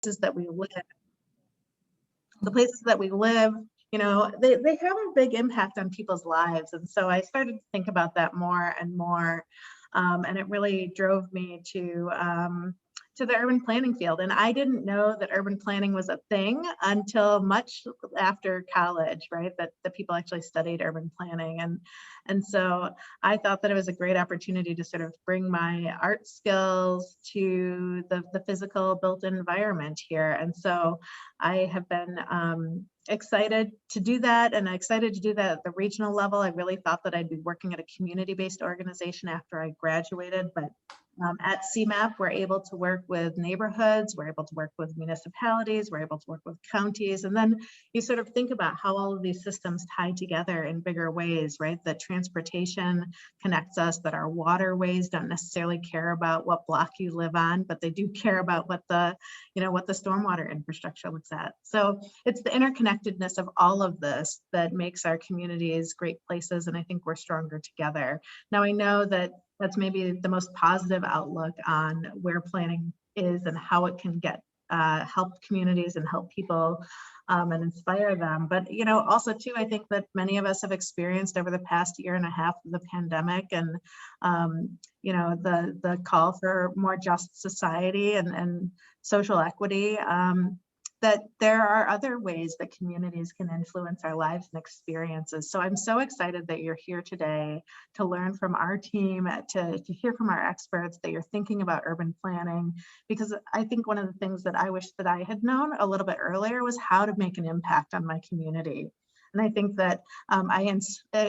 that we live, you know, they have a big impact on people's lives. And so I started to think about that more and more. And it really drove me to the urban planning field. And I didn't know that urban planning was a thing until much after college, right? That the people actually studied urban planning. And so I thought that it was a great opportunity to sort of bring my art skills to the physical built environment here. And so I have been excited to do that, and excited to do that at the regional level. I really thought that I'd be working at a community-based organization after I graduated, but at CMAP, we're able to work with neighborhoods, we're able to work with municipalities, we're able to work with counties, and then you sort of think about how all of these systems tie together in bigger ways, right? That transportation connects us, that our waterways don't necessarily care about what block you live on, but they do care about what the, you know, what the stormwater infrastructure looks at. So it's the interconnectedness of all of this that makes our communities great places, and I think we're stronger together. Now I know that that's maybe the most positive outlook on where planning is and how it can get help communities and help people and inspire them. But, you know, also too, I think that many of us have experienced over the past year and a half of the pandemic, and, you know, the call for more just society and social equity, that there are other ways that communities can influence our lives and experiences. So I'm so excited that you're here today to learn from our team, to hear from our experts, that you're thinking about urban planning, because I think one of the things that I wish that I had known a little bit earlier was how to make an impact on my community. And I think that I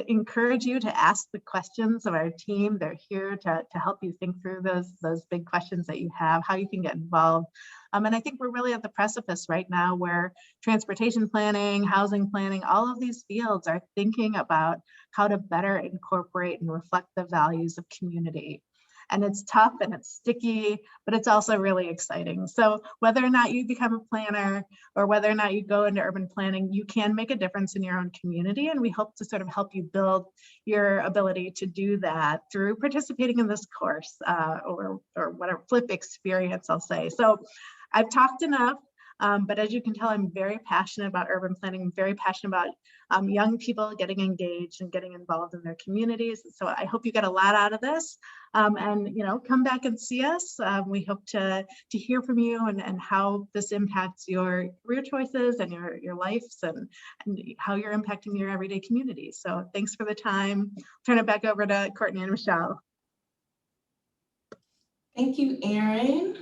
encourage you to ask the questions of our team. They're here to help you think through those big questions that you have, how you can get involved. And I think we're really at the precipice right now where transportation planning, housing planning, all of these fields are thinking about how to better incorporate and reflect the values of community. And it's tough and it's sticky, but it's also really exciting. So whether or not you become a planner or whether or not you go into urban planning, you can make a difference in your own community. And we hope to sort of help you build your ability to do that through participating in this course or whatever flip experience, I'll say. So I've talked enough. But as you can tell, I'm very passionate about urban planning. I'm very passionate about young people getting engaged and getting involved in their communities. So I hope you get a lot out of this. And you know, come back and see us. We hope to hear from you and how this impacts your career choices and your lives and how you're impacting your everyday community. So thanks for the time. Turn it back over to Courtney and Michelle. Thank you, Erin.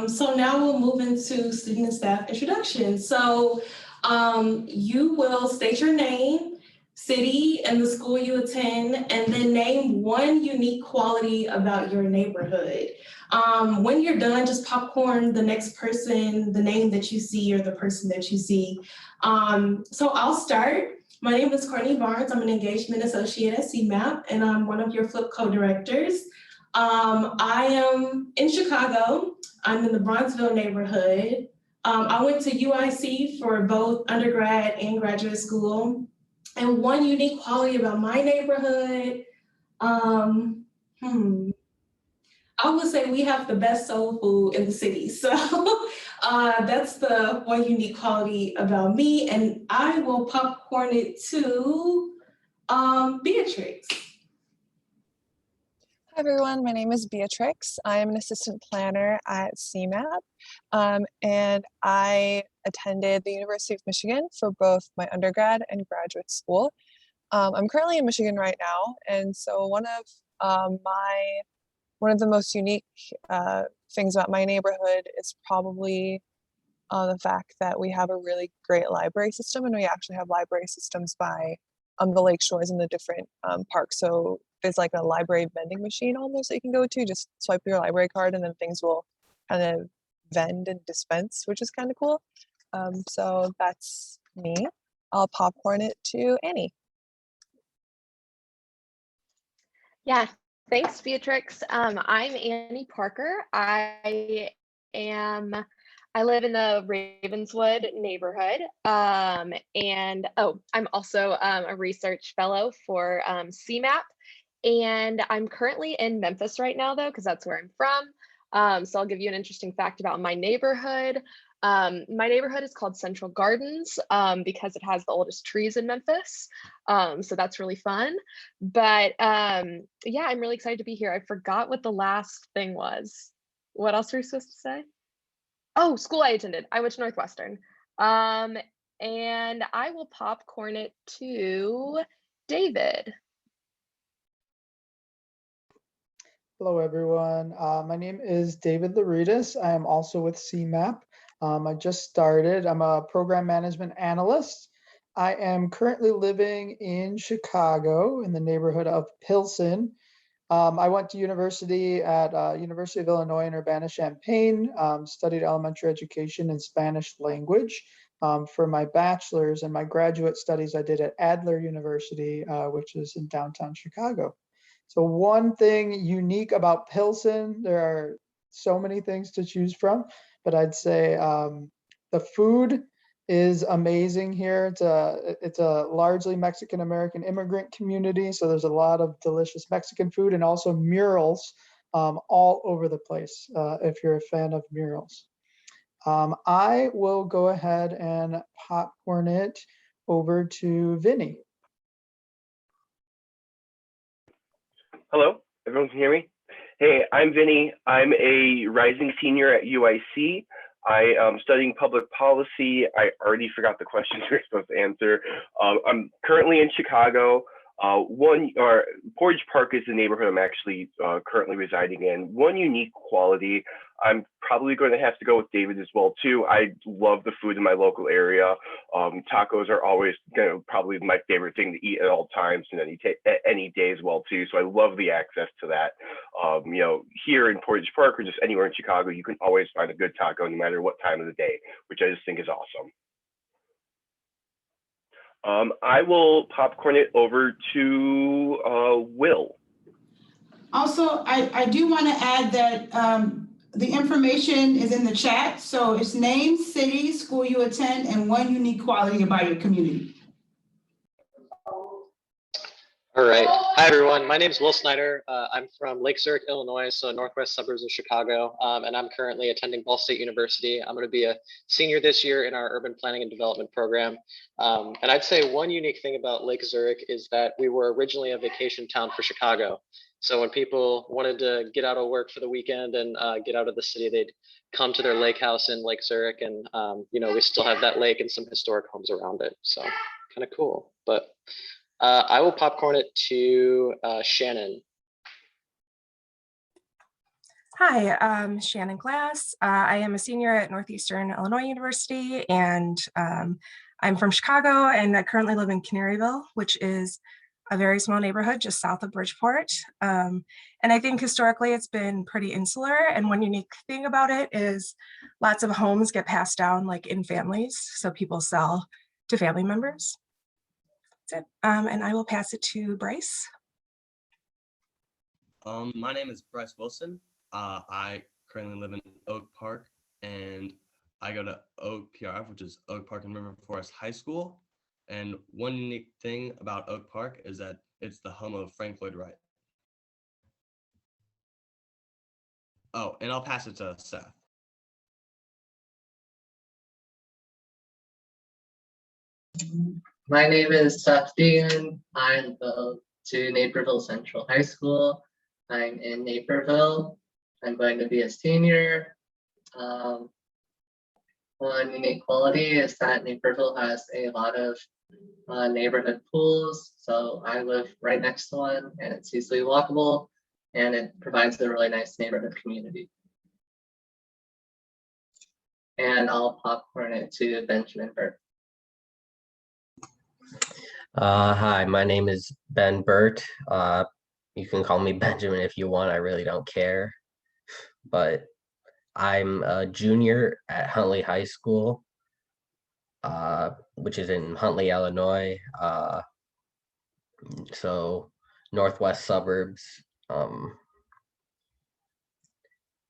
So now we'll move into student and staff introductions. So you will state your name, city, and the school you attend, and then name one unique quality about your neighborhood. When you're done, just popcorn the next person, the name that you see or the person that you see. So I'll start. My name is Courtney Barnes. I'm an engagement associate at CMAP, and I'm one of your Flip co-directors. I am in Chicago. I'm in the Bronzeville neighborhood. I went to UIC for both undergrad and graduate school. And one unique quality about my neighborhood, I would say we have the best soul food in the city. So that's the one unique quality about me. And I will popcorn it to Beatrix. Hi everyone, my name is Beatrix. I am an assistant planner at CMAP, and I attended the University of Michigan for both my undergrad and graduate school. I'm currently in Michigan right now, and so one of the most unique things about my neighborhood is probably the fact that we have a really great library system, and we actually have library systems by the lake shores and the different parks. So there's like a library vending machine almost that you can go to, just swipe your library card and then things will kind of vend and dispense, which is kind of cool. So that's me. I'll popcorn it to Annie. Yeah, thanks, Beatrix. I'm Annie Parker. I live in the Ravenswood neighborhood, and I'm also a research fellow for CMAP, and I'm currently in Memphis right now, though, because that's where I'm from. So I'll give you an interesting fact about my neighborhood. My neighborhood is called Central Gardens because it has the oldest trees in Memphis. So that's really fun. But yeah, I'm really excited to be here. I forgot what the last thing was. What else were we supposed to say? Oh, school I attended. I went to Northwestern. And I will popcorn it to David. Hello, everyone. My name is David Laridis. I am also with CMAP. I just started. I'm a program management analyst. I am currently living in Chicago in the neighborhood of Pilsen. I went to university at University of Illinois in Urbana-Champaign, studied elementary education and Spanish language. For my bachelor's and my graduate studies, I did at Adler University, which is in downtown Chicago. So one thing unique about Pilsen, there are so many things to choose from, but I'd say the food is amazing here. It's a largely Mexican-American immigrant community, so there's a lot of delicious Mexican food and also murals all over the place if you're a fan of murals. I will go ahead and popcorn it over to Vinny. Hello, everyone can hear me? Hey, I'm Vinny. I'm a rising senior at UIC. I am studying public policy. I already forgot the questions we were supposed to answer. I'm currently in Chicago. Portage Park is the neighborhood I'm actually currently residing in. One unique quality, I'm probably going to have to go with David as well too. I love the food in my local area. Tacos are always probably my favorite thing to eat at all times and any day as well too. So I love the access to that. Here in Portage Park or just anywhere in Chicago, you can always find a good taco no matter what time of the day, which I just think is awesome. I will popcorn it over to Will. Also, I do want to add that the information is in the chat. So it's name, city, school you attend, and one unique quality about your community. All right. Hi, everyone. My name is Will Snyder. I'm from Lake Zurich, Illinois, so northwest suburbs of Chicago, and I'm currently attending Ball State University. I'm going to be a senior this year in our urban planning and development program. And I'd say one unique thing about Lake Zurich is that we were originally a vacation town for Chicago. So when people wanted to get out of work for the weekend and get out of the city, they'd come to their lake house in Lake Zurich, and we still have that lake and some historic homes around it. So kind of cool. But I will popcorn it to Shannon. Hi, I'm Shannon Glass. I am a senior at Northeastern Illinois University, and I'm from Chicago, and I currently live in Canaryville, which is a very small neighborhood just south of Bridgeport. And I think historically it's been pretty insular, and one unique thing about it is lots of homes get passed down like in families, so people sell to family members. That's it. And I will pass it to Bryce. My name is Bryce Wilson. I currently live in Oak Park, and I go to OPRF, which is Oak Park and River Forest High School. And one unique thing about Oak Park is that it's the home of Frank Lloyd Wright. Oh, and I'll pass it to Seth. My name is Seth Dean. I go to Naperville Central High School. I'm in Naperville. I'm going to be a senior. One unique quality is that Naperville has a lot of neighborhood pools. So I live right next to one, and it's easily walkable, and it provides a really nice neighborhood community. And I'll popcorn it to Benjamin Burt. Hi, my name is Ben Burt. You can call me Benjamin if you want. I really don't care. But I'm a junior at Huntley High School, which is in Huntley, Illinois. So northwest suburbs.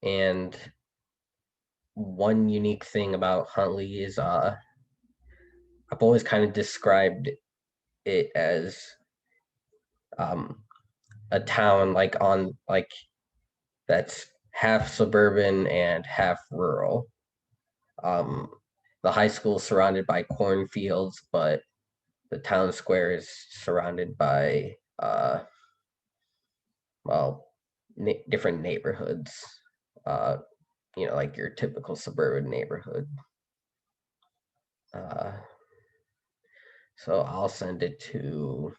And one unique thing about Huntley is I've always kind of described it as a town that's half suburban and half rural. The high school is surrounded by cornfields, but the town square is surrounded by, well, different neighborhoods, like your typical suburban neighborhood. So I'll send it to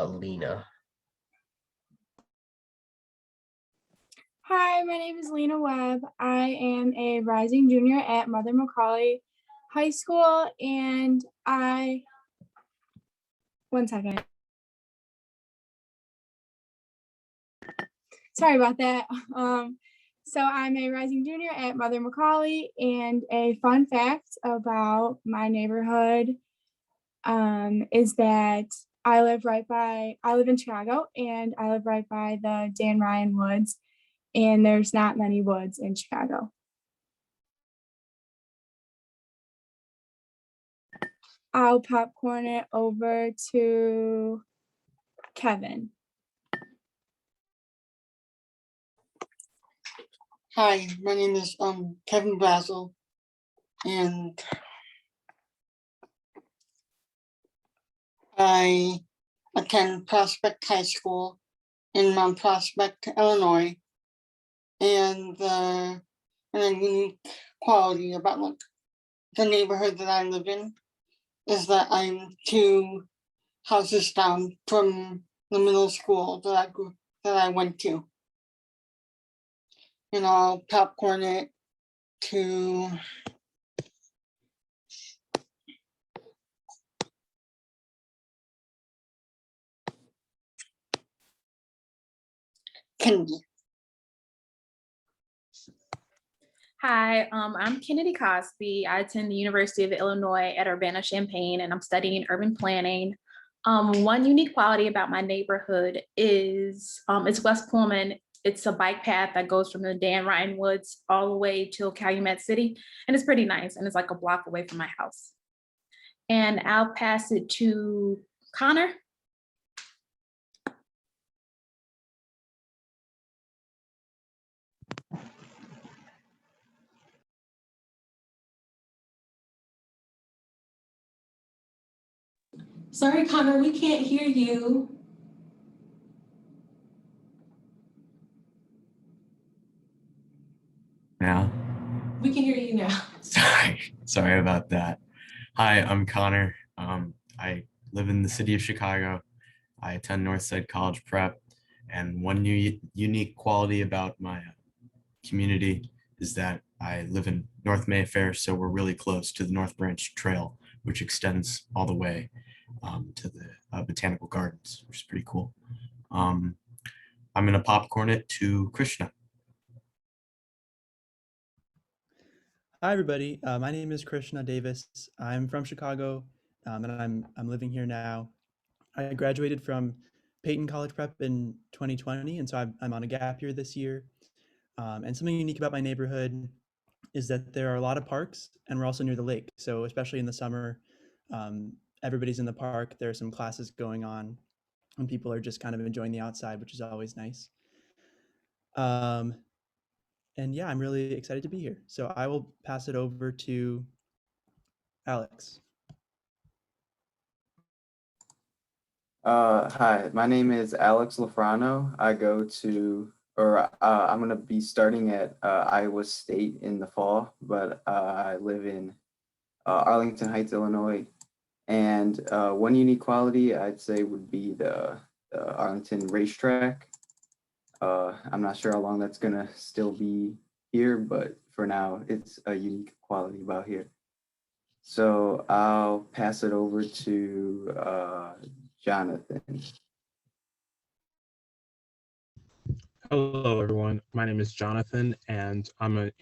Lena. Hi, my name is Lena Webb. I am a rising junior at Mother Macaulay High School, and one second. Sorry about that. So I'm a rising junior at Mother Macaulay, and a fun fact about my neighborhood is that I live in Chicago, and I live right by the Dan Ryan Woods, and there's not many woods in Chicago. I'll popcorn it over to Kevin. Hi, my name is Kevin Basil, and I attend Prospect High School in Mount Prospect, Illinois. And the unique quality about the neighborhood that I live in is that I'm 2 houses down from the middle school that I went to. And I'll popcorn it to Kennedy. Hi, I'm Kennedy Cosby. I attend the University of Illinois at Urbana-Champaign, and I'm studying urban planning. One unique quality about my neighborhood is it's West Pullman. It's a bike path that goes from the Dan Ryan Woods all the way to Calumet City, and it's pretty nice, and it's like a block away from my house. And I'll pass it to Connor. Sorry, Connor, we can't hear you. Now? We can hear you now. Sorry about that. Hi, I'm Connor. I live in the city of Chicago. I attend Northside College Prep, and one unique quality about my community is that I live in North Mayfair, so we're really close to the North Branch Trail, which extends all the way to the Botanical Gardens, which is pretty cool. I'm gonna popcorn it to Krishna. Hi everybody, my name is Krishna Davis. I'm from Chicago, and I'm living here now. I graduated from Peyton College Prep in 2020, and so I'm on a gap year this year. And something unique about my neighborhood is that there are a lot of parks, and we're also near the lake. So especially in the summer, everybody's in the park. There are some classes going on, and people are just kind of enjoying the outside, which is always nice. And yeah, I'm really excited to be here. So I will pass it over to Alex. Hi, my name is Alex Lafrano. I'm going to be starting at Iowa State in the fall, but I live in Arlington Heights, Illinois. And one unique quality I'd say would be the Arlington racetrack. I'm not sure how long that's going to still be here, but for now, it's a unique quality about here. So I'll pass it over to Jonathan. Hello, everyone. My name is Jonathan, and I'm an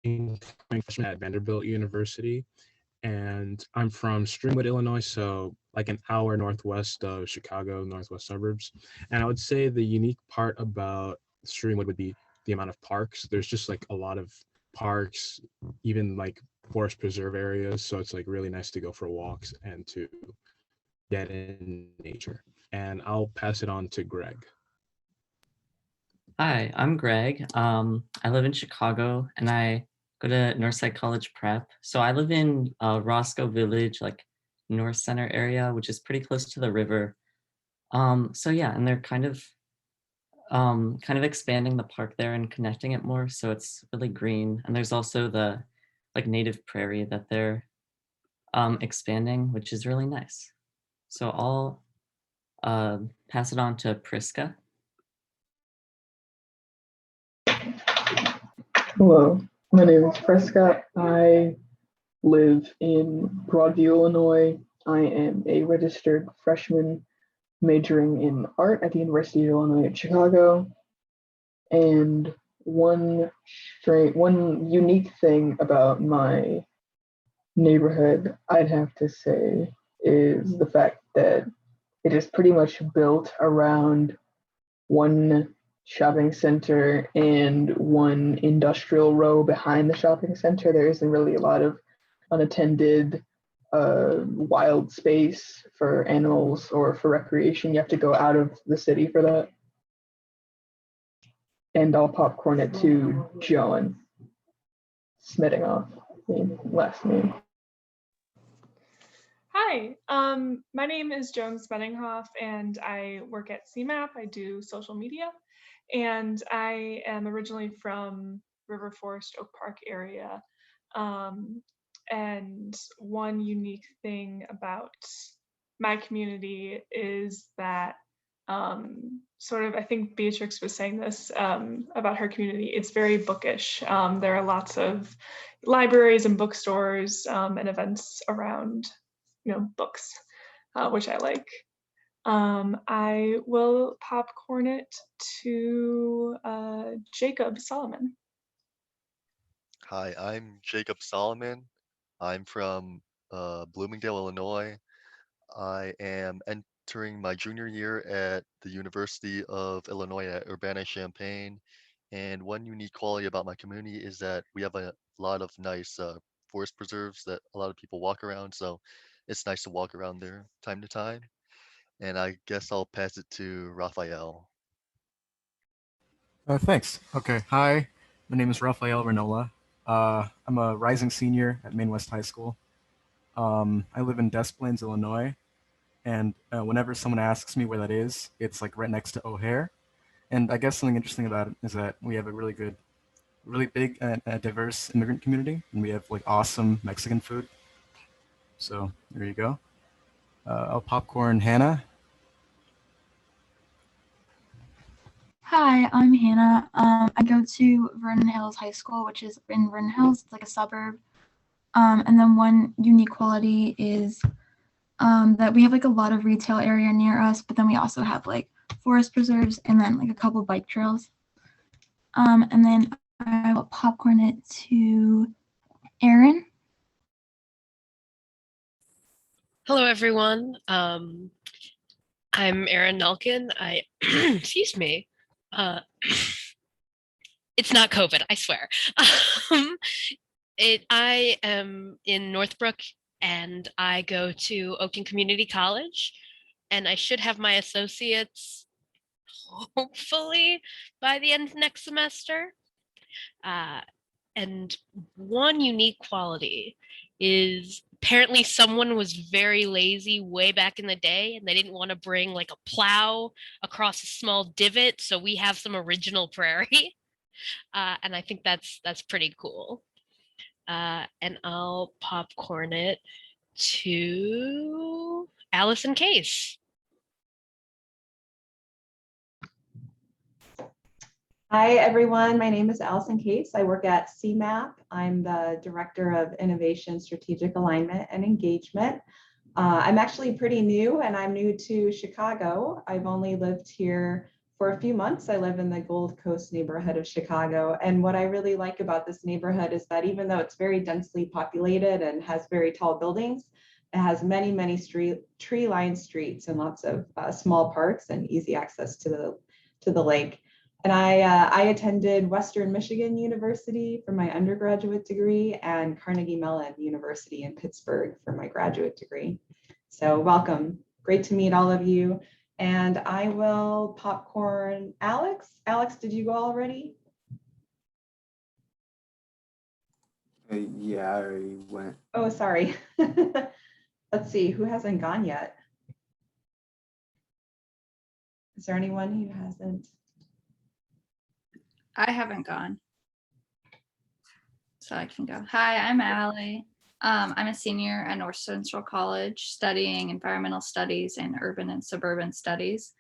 incoming freshman at Vanderbilt University. And I'm from Streamwood, Illinois, so like an hour northwest of Chicago, northwest suburbs. And I would say the unique part about Streamwood would be the amount of parks. There's just like a lot of parks, even like forest preserve areas. So it's like really nice to go for walks and to get in nature. And I'll pass it on to Greg. Hi, I'm Greg. I live in Chicago, and I go to Northside College Prep. So I live in Roscoe Village, like North Center area, which is pretty close to the river. So yeah, and they're kind of expanding the park there and connecting it more, so it's really green. And there's also the like native prairie that they're expanding, which is really nice. So I'll pass it on to Priska. Hello, my name is Prescott. I live in Broadview, Illinois. I am a registered freshman majoring in art at the University of Illinois at Chicago. And one unique thing about my neighborhood, I'd have to say, is the fact that it is pretty much built around one shopping center and one industrial row behind the shopping center. There isn't really a lot of unattended wild space for animals or for recreation. You have to go out of the city for that. And I'll popcorn it to Joan Smedingoff, last name. Hi, my name is Joan Smedinghoff and I work at CMAP. I do social media and I am originally from River Forest, Oak Park area. And one unique thing about my community is that I think Beatrix was saying this about her community, it's very bookish. There are lots of libraries and bookstores and events around books, which I like. I will popcorn it to Jacob Solomon. Hi, I'm Jacob Solomon. I'm from Bloomingdale, Illinois. I am entering my junior year at the University of Illinois at Urbana-Champaign. And one unique quality about my community is that we have a lot of nice forest preserves that a lot of people walk around. So it's nice to walk around there time to time. And I guess I'll pass it to Raphael. Thanks. Okay. Hi, my name is Raphael Renola. I'm a rising senior at Maine West High School. I live in Des Plaines, Illinois. And whenever someone asks me where that is, it's like right next to O'Hare. And I guess something interesting about it is that we have a really big and diverse immigrant community. And we have like awesome Mexican food. So there you go. I'll popcorn Hannah. Hi, I'm Hannah. I go to Vernon Hills High School, which is in Vernon Hills. It's like a suburb. And then one unique quality is that we have like a lot of retail area near us, but then we also have like forest preserves and then like a couple bike trails. And then I will popcorn it to Erin. Hello, everyone. I'm Erin Nelkin. Excuse me. It's not COVID, I swear. I am in Northbrook and I go to Oakton Community College and I should have my associates hopefully by the end of next semester. And one unique quality is apparently someone was very lazy way back in the day and they didn't want to bring like a plow across a small divot. So we have some original prairie. And I think that's pretty cool. And I'll popcorn it to Allison Case. Hi, everyone. My name is Allison Case. I work at CMAP. I'm the Director of Innovation, Strategic Alignment, and Engagement. I'm actually pretty new, and I'm new to Chicago. I've only lived here for a few months. I live in the Gold Coast neighborhood of Chicago. And what I really like about this neighborhood is that even though it's very densely populated and has very tall buildings, it has many, many tree-lined streets and lots of small parks and easy access to the lake. And I attended Western Michigan University for my undergraduate degree and Carnegie Mellon University in Pittsburgh for my graduate degree. So welcome. Great to meet all of you. And I will popcorn Alex. Alex, did you go already? Yeah, I already went. Oh, sorry. Let's see, who hasn't gone yet? Is there anyone who hasn't? I haven't gone. So I can go. Hi, I'm Allie. I'm a senior at North Central College studying environmental studies and urban and suburban studies.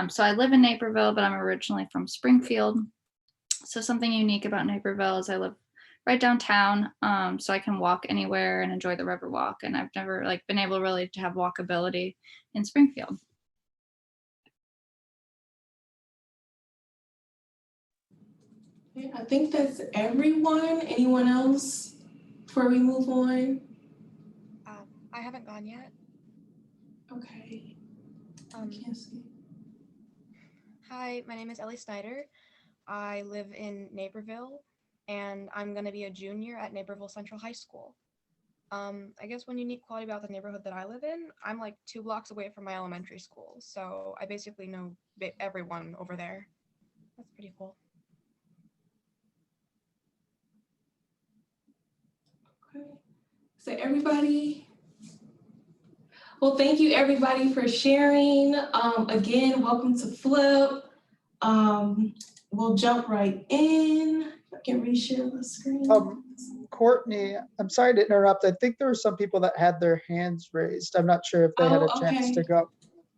So I live in Naperville, but I'm originally from Springfield. So something unique about Naperville is I live right downtown, so I can walk anywhere and enjoy the river walk. And I've never been able really to have walkability in Springfield. Okay, I think that's everyone. Anyone else before we move on? I haven't gone yet. Okay. I can't see. Hi, my name is Ellie Snyder. I live in Naperville, and I'm going to be a junior at Naperville Central High School. I guess one unique quality about the neighborhood that I live in, I'm like 2 blocks away from my elementary school, so I basically know everyone over there. That's pretty cool. Okay. So everybody, well, thank you everybody for sharing. Again, welcome to Flip. We'll jump right in. I can reshare the screen. Courtney, I'm sorry to interrupt. I think there were some people that had their hands raised. I'm not sure if they had a chance to go.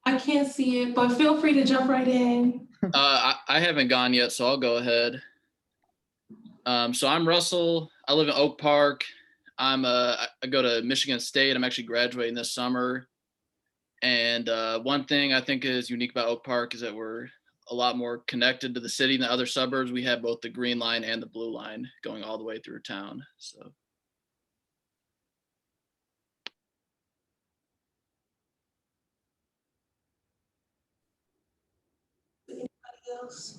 I can't see it, but feel free to jump right in. I haven't gone yet, so I'll go ahead. So I'm Russell. I live in Oak Park. I go to Michigan State. I'm actually graduating this summer. And one thing I think is unique about Oak Park is that we're a lot more connected to the city than other suburbs. We have both the green line and the blue line going all the way through town. So. Anybody else?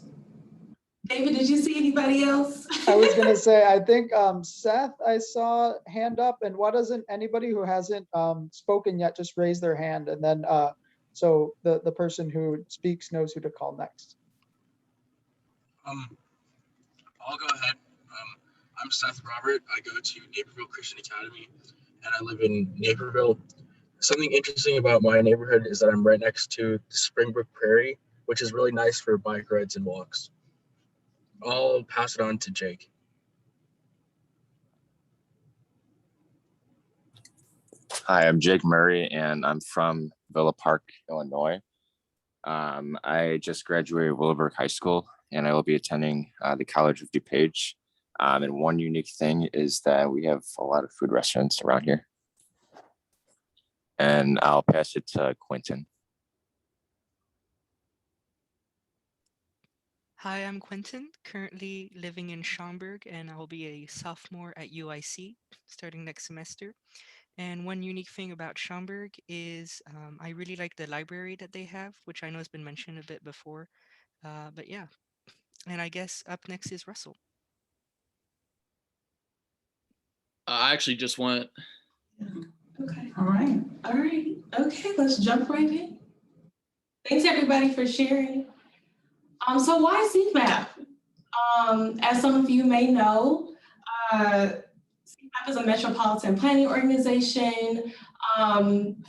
David, did you see anybody else? I was going to say, I think Seth, I saw hand up, and why doesn't anybody who hasn't spoken yet just raise their hand, and then so the person who speaks knows who to call next. I'll go ahead. I'm Seth Robert. I go to Naperville Christian Academy, and I live in Naperville. Something interesting about my neighborhood is that I'm right next to the Springbrook Prairie, which is really nice for bike rides and walks. I'll pass it on to Jake. Hi, I'm Jake Murray, and I'm from Villa Park, Illinois. I just graduated Willowbrook High School, and I will be attending the College of DuPage. And one unique thing is that we have a lot of food restaurants around here. And I'll pass it to Quentin. Hi, I'm Quentin, currently living in Schaumburg, and I will be a sophomore at UIC starting next semester. And one unique thing about Schaumburg is I really like the library that they have, which I know has been mentioned a bit before. But yeah, and I guess up next is Russell. I actually just went. Okay. All right. Okay, let's jump right in. Thanks everybody for sharing. So why CMAP? As some of you may know, CMAP is a metropolitan planning organization.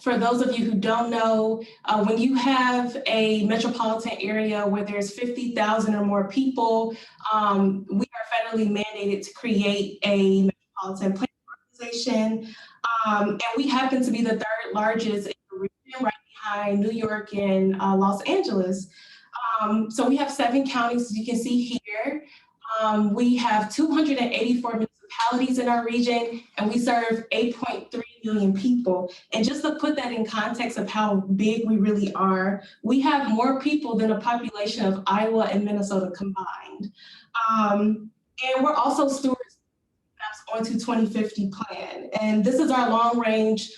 For those of you who don't know, when you have a metropolitan area where there's 50,000 or more people, we are federally mandated to create a metropolitan planning organization. And we happen to be the 3rd largest in the region, right behind New York and Los Angeles. So we have 7 counties, as you can see here. We have 284 municipalities in our region, and we serve 8.3 million people. And just to put that in context of how big we really are, we have more people than the population of Iowa and Minnesota combined. And we're also stewards of the 2050 plan. And this is our long-range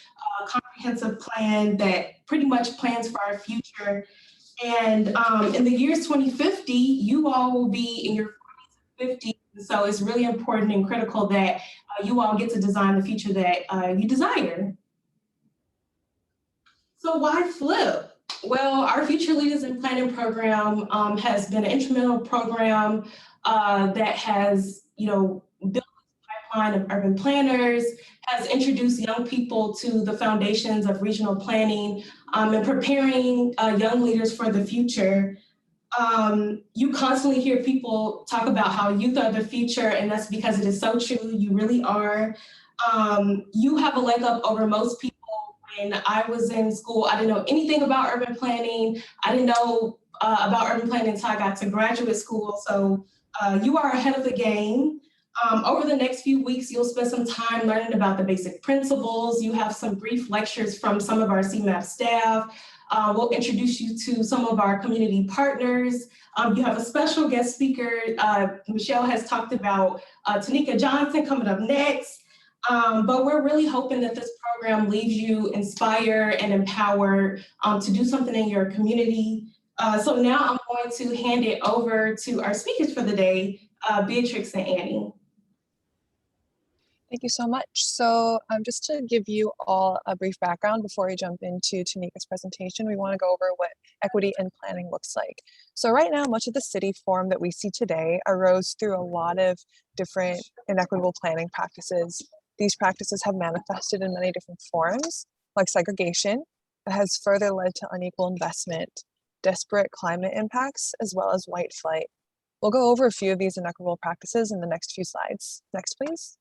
comprehensive plan that pretty much plans for our future. And in the years 2050, you all will be in your 40s and 50s. So it's really important and critical that you all get to design the future that you desire. So why Flip? Well, our Future Leaders in Planning program has been an instrumental program that has, built Line of Urban Planners, has introduced young people to the foundations of regional planning and preparing young leaders for the future. You constantly hear people talk about how youth are the future, and that's because it is so true. You really are. You have a leg up over most people. When I was in school, I didn't know anything about urban planning. I didn't know about urban planning until I got to graduate school. So you are ahead of the game. Over the next few weeks, you'll spend some time learning about the basic principles. You have some brief lectures from some of our CMAP staff. We'll introduce you to some of our community partners. You have a special guest speaker. Michelle has talked about Tanika Johnson coming up next. But we're really hoping that this program leaves you inspired and empowered to do something in your community. So now I'm going to hand it over to our speakers for the day, Beatrix and Annie. Thank you so much. So just to give you all a brief background before we jump into Tanika's presentation, we want to go over what equity in planning looks like. So right now, much of the city form that we see today arose through a lot of different inequitable planning practices. These practices have manifested in many different forms, like segregation, that has further led to unequal investment, disparate climate impacts, as well as white flight. We'll go over a few of these inequitable practices in the next few slides. Next, please.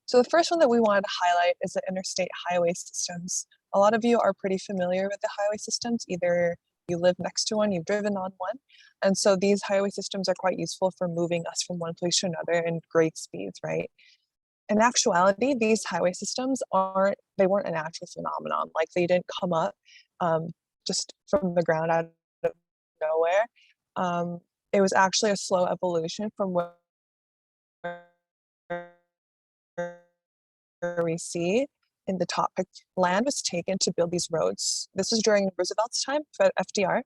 So the first one that we wanted to highlight is the interstate highway systems. A lot of you are pretty familiar with the highway systems. Either you live next to one, you've driven on one. And so these highway systems are quite useful for moving us from one place to another in great speeds, right? In actuality, these highway systems weren't a natural phenomenon. Like they didn't come up just from the ground out of nowhere. It was actually a slow evolution from where we see in the top picture. Land was taken to build these roads. This was during Roosevelt's time, FDR,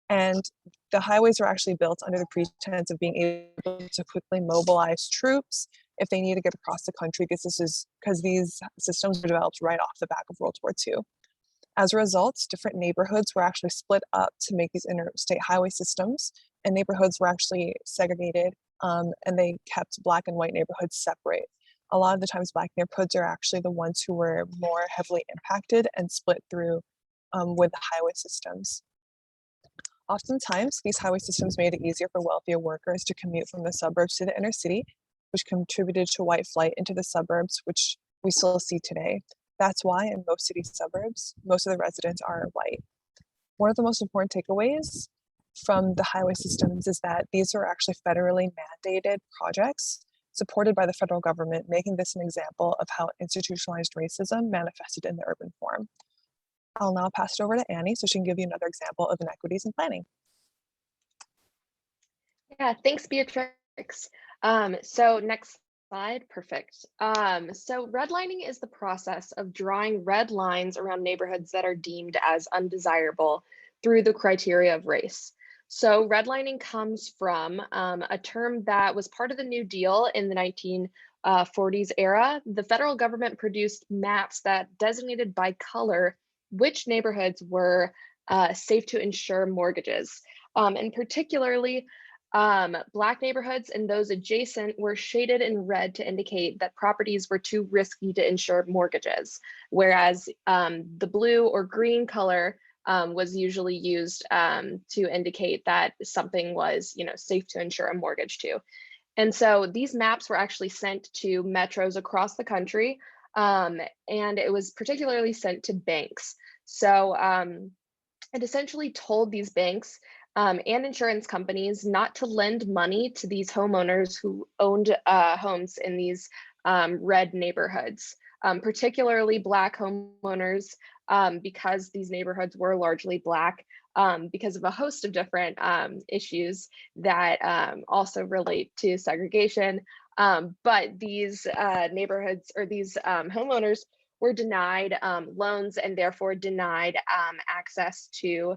and the highways were actually built under the pretense of being able to quickly mobilize troops if they need to get across the country, because these systems were developed right off the back of World War II. As a result, different neighborhoods were actually split up to make these interstate highway systems, and neighborhoods were actually segregated, and they kept Black and white neighborhoods separate. A lot of the times Black neighborhoods are actually the ones who were more heavily impacted and split through with the highway systems. Oftentimes, these highway systems made it easier for wealthier workers to commute from the suburbs to the inner city, which contributed to white flight into the suburbs, which we still see today. That's why in most city suburbs, most of the residents are white. One of the most important takeaways from the highway systems is that these are actually federally mandated projects supported by the federal government, making this an example of how institutionalized racism manifested in the urban form. I'll now pass it over to Annie so she can give you another example of inequities in planning. Yeah, thanks, Beatrix. So next slide, perfect. So redlining is the process of drawing red lines around neighborhoods that are deemed as undesirable through the criteria of race. So redlining comes from a term that was part of the New Deal in the 1940s era. The federal government produced maps that designated by color which neighborhoods were safe to insure mortgages. And particularly, Black neighborhoods and those adjacent were shaded in red to indicate that properties were too risky to insure mortgages, whereas the blue or green color was usually used to indicate that something was, safe to insure a mortgage to. And so these maps were actually sent to metros across the country, and it was particularly sent to banks. So it essentially told these banks and insurance companies not to lend money to these homeowners who owned homes in these red neighborhoods, particularly Black homeowners, because these neighborhoods were largely Black, because of a host of different issues that also relate to segregation. But these neighborhoods or these homeowners were denied loans and therefore denied access to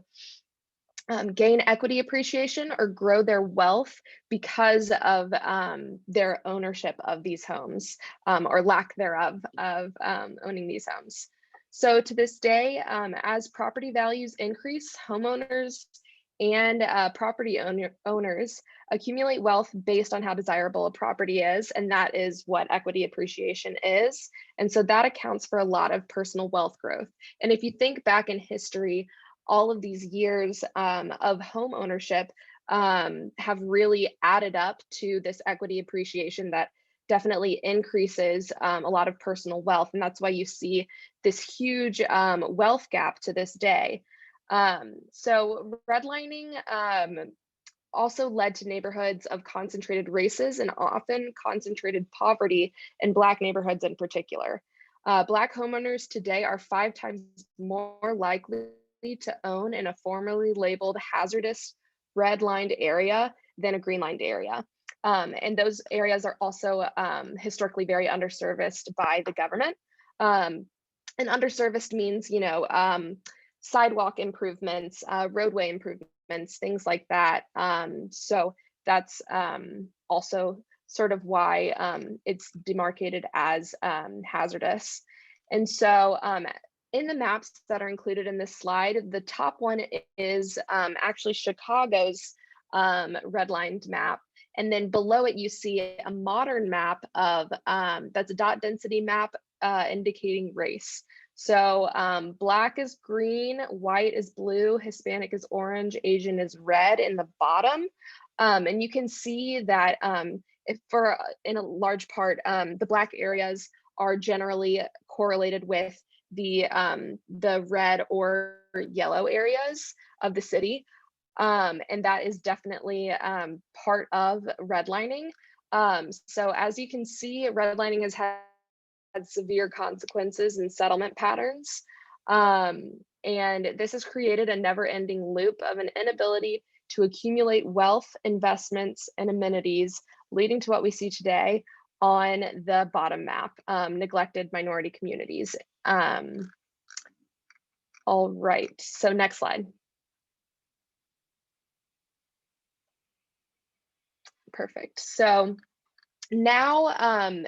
gain equity appreciation or grow their wealth because of their ownership of these homes or lack thereof of owning these homes. So to this day, as property values increase, homeowners and property owners accumulate wealth based on how desirable a property is, and that is what equity appreciation is. And so that accounts for a lot of personal wealth growth. And if you think back in history, all of these years of home ownership have really added up to this equity appreciation that definitely increases a lot of personal wealth. And that's why you see this huge wealth gap to this day. So redlining also led to neighborhoods of concentrated races and often concentrated poverty in Black neighborhoods in particular. Black homeowners today are 5 times more likely to own in a formerly labeled hazardous red-lined area than a green-lined area. And those areas are also historically very underserviced by the government. And underserviced means, you know, sidewalk improvements, roadway improvements, things like that. So that's also sort of why it's demarcated as hazardous. And so in the maps that are included in this slide, the top one is actually Chicago's redlined map. And then below it, you see a modern map of, that's a dot density map indicating race. So Black is green, white is blue, Hispanic is orange, Asian is red in the bottom. And you can see that in a large part, the Black areas are generally correlated with the red or yellow areas of the city. And that is definitely part of redlining. So as you can see, redlining has had severe consequences in settlement patterns. And this has created a never-ending loop of an inability to accumulate wealth, investments, and amenities, leading to what we see today on the bottom map, neglected minority communities. All right, so next slide. Perfect. So now,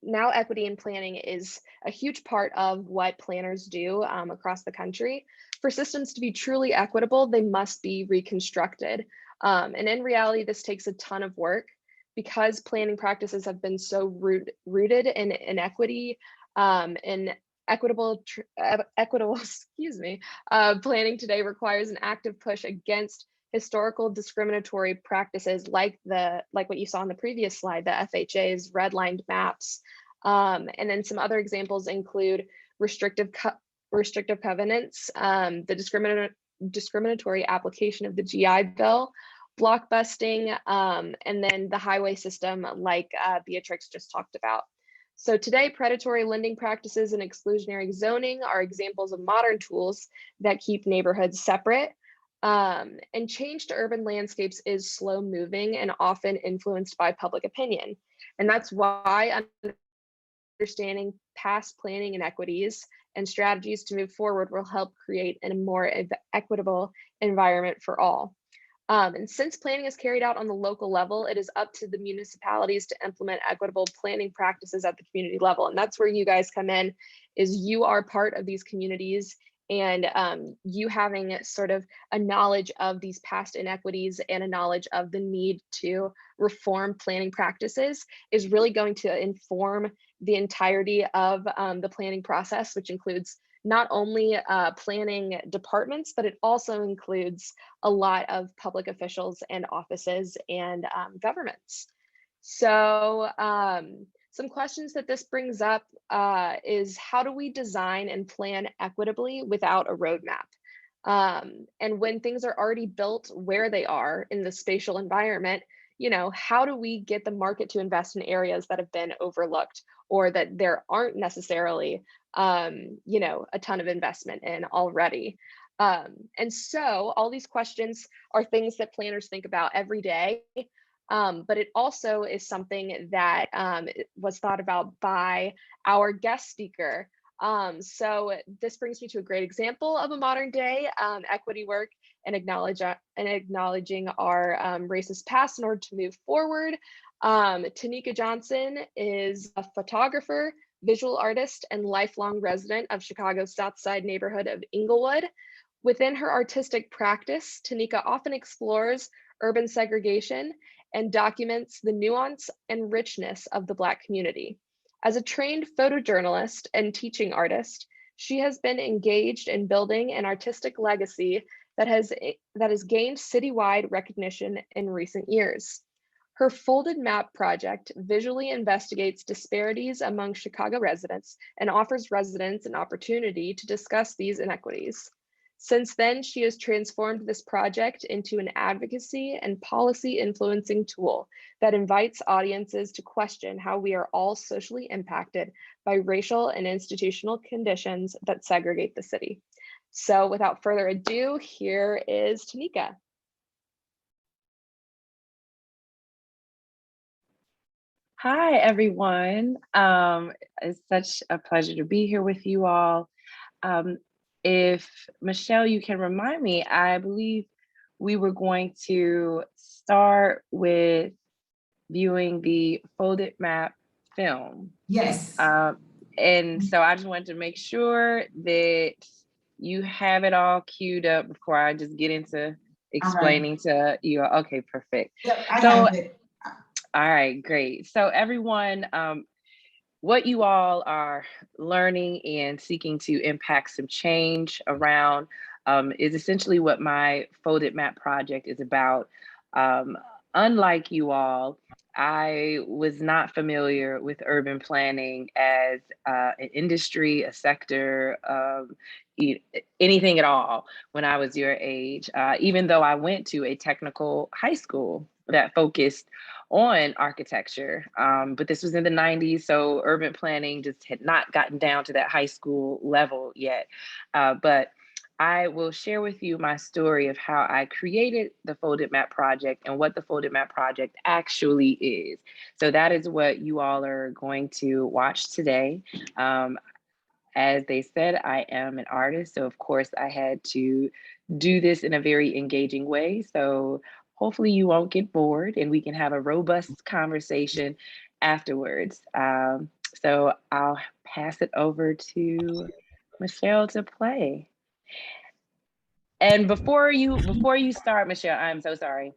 now equity in planning is a huge part of what planners do across the country. For systems to be truly equitable, they must be reconstructed. And in reality, this takes a ton of work because planning practices have been so rooted in inequity and equitable, excuse me, planning today requires an active push against historical discriminatory practices like what you saw on the previous slide, the FHA's redlined maps. And then some other examples include restrictive covenants, the discriminatory application of the GI Bill, block busting, and then the highway system like Beatrix just talked about. So today, predatory lending practices and exclusionary zoning are examples of modern tools that keep neighborhoods separate. And change to urban landscapes is slow moving and often influenced by public opinion. And that's why understanding past planning inequities and strategies to move forward will help create a more equitable environment for all. And since planning is carried out on the local level, it is up to the municipalities to implement equitable planning practices at the community level. And that's where you guys come in, is you are part of these communities, and you having sort of a knowledge of these past inequities and a knowledge of the need to reform planning practices is really going to inform the entirety of the planning process, which includes not only planning departments, but it also includes a lot of public officials and offices and governments. So some questions that this brings up is, how do we design and plan equitably without a roadmap? And when things are already built where they are in the spatial environment, you know, how do we get the market to invest in areas that have been overlooked or that there aren't necessarily, you know, a ton of investment in already? And so all these questions are things that planners think about every day. But it also is something that was thought about by our guest speaker. So this brings me to a great example of a modern day equity work and acknowledging our racist past in order to move forward. Tanika Johnson is a photographer, visual artist, and lifelong resident of Chicago's South Side neighborhood of Inglewood. Within her artistic practice, Tanika often explores urban segregation and documents the nuance and richness of the Black community. As a trained photojournalist and teaching artist, she has been engaged in building an artistic legacy that has gained citywide recognition in recent years. Her Folded Map project visually investigates disparities among Chicago residents and offers residents an opportunity to discuss these inequities. Since then, she has transformed this project into an advocacy and policy influencing tool that invites audiences to question how we are all socially impacted by racial and institutional conditions that segregate the city. So without further ado, here is Tanika. Hi, everyone. It's such a pleasure to be here with you all. If Michelle, you can remind me, I believe we were going to start with viewing the Folded Map film. Yes. And so I just wanted to make sure that you have it all queued up before I just get into explaining to you. Okay, perfect. Yep, I have it. All right, great. So everyone, what you all are learning and seeking to impact some change around is essentially what my Folded Map project is about. Unlike you all, I was not familiar with urban planning as an industry, a sector, anything at all when I was your age, even though I went to a technical high school that focused on architecture. But this was in the 90s, so urban planning just had not gotten down to that high school level yet. But I will share with you my story of how I created the Folded Map project and what the Folded Map project actually is. So that is what you all are going to watch today. As they said, I am an artist, so of course I had to do this in a very engaging way. So hopefully you won't get bored and we can have a robust conversation afterwards. So I'll pass it over to Michelle to play. And before you start, Michelle, I'm so sorry.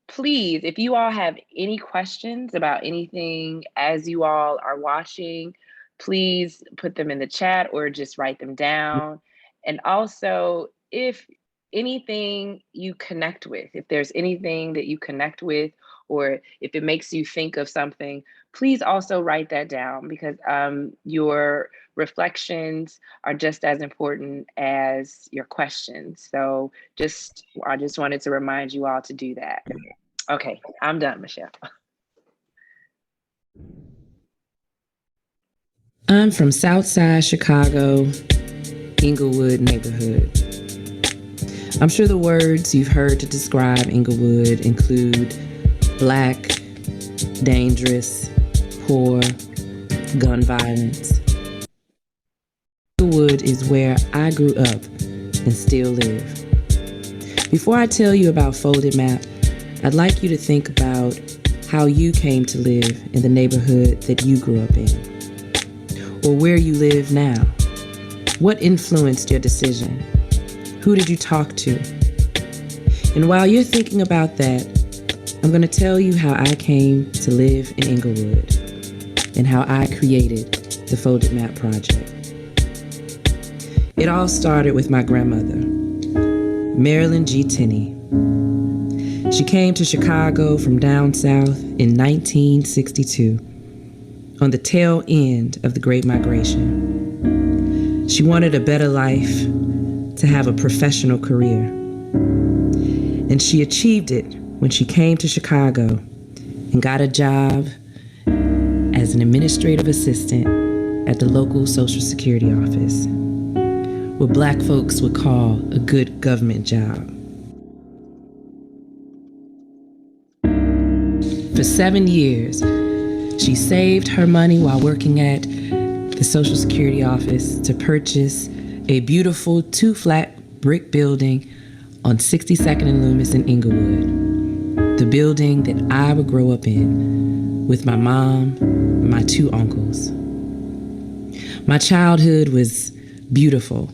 Please, if you all have any questions about anything as you all are watching, please put them in the chat or just write them down. And also, if anything you connect with, if there's anything that you connect with, or if it makes you think of something, please also write that down, because your reflections are just as important as your questions. So I just wanted to remind you all to do that. Okay, I'm done, Michelle. I'm from Southside Chicago, Inglewood neighborhood. I'm sure the words you've heard to describe Inglewood include Black, dangerous, poor, gun violence. Inglewood is where I grew up and still live. Before I tell you about Folded Map, I'd like you to think about how you came to live in the neighborhood that you grew up in, or where you live now. What influenced your decision? Who did you talk to? And while you're thinking about that, I'm going to tell you how I came to live in Inglewood and how I created the Folded Map project. It all started with my grandmother, Marilyn G. Tenney. She came to Chicago from down south in 1962, on the tail end of the Great Migration. She wanted a better life, to have a professional career. And she achieved it when she came to Chicago and got a job as an administrative assistant at the local Social Security office, what Black folks would call a good government job. For 7 years, she saved her money while working at the Social Security office to purchase a beautiful 2-flat brick building on 62nd and Loomis in Inglewood, the building that I would grow up in with my mom and my 2 uncles. My childhood was beautiful,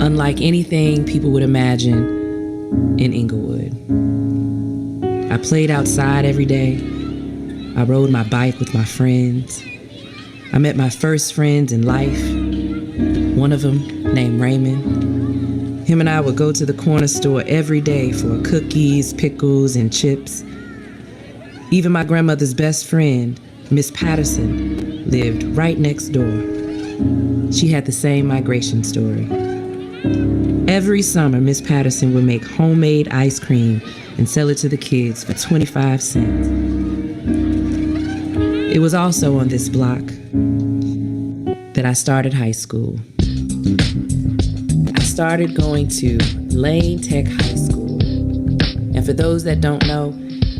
unlike anything people would imagine in Inglewood. I played outside every day. I rode my bike with my friends. I met my first friends in life. One of them, named Raymond. Him and I would go to the corner store every day for cookies, pickles, and chips. Even my grandmother's best friend, Miss Patterson, lived right next door. She had the same migration story. Every summer, Miss Patterson would make homemade ice cream and sell it to the kids for 25 cents. It was also on this block that I started high school. I started going to Lane Tech High School. And for those that don't know,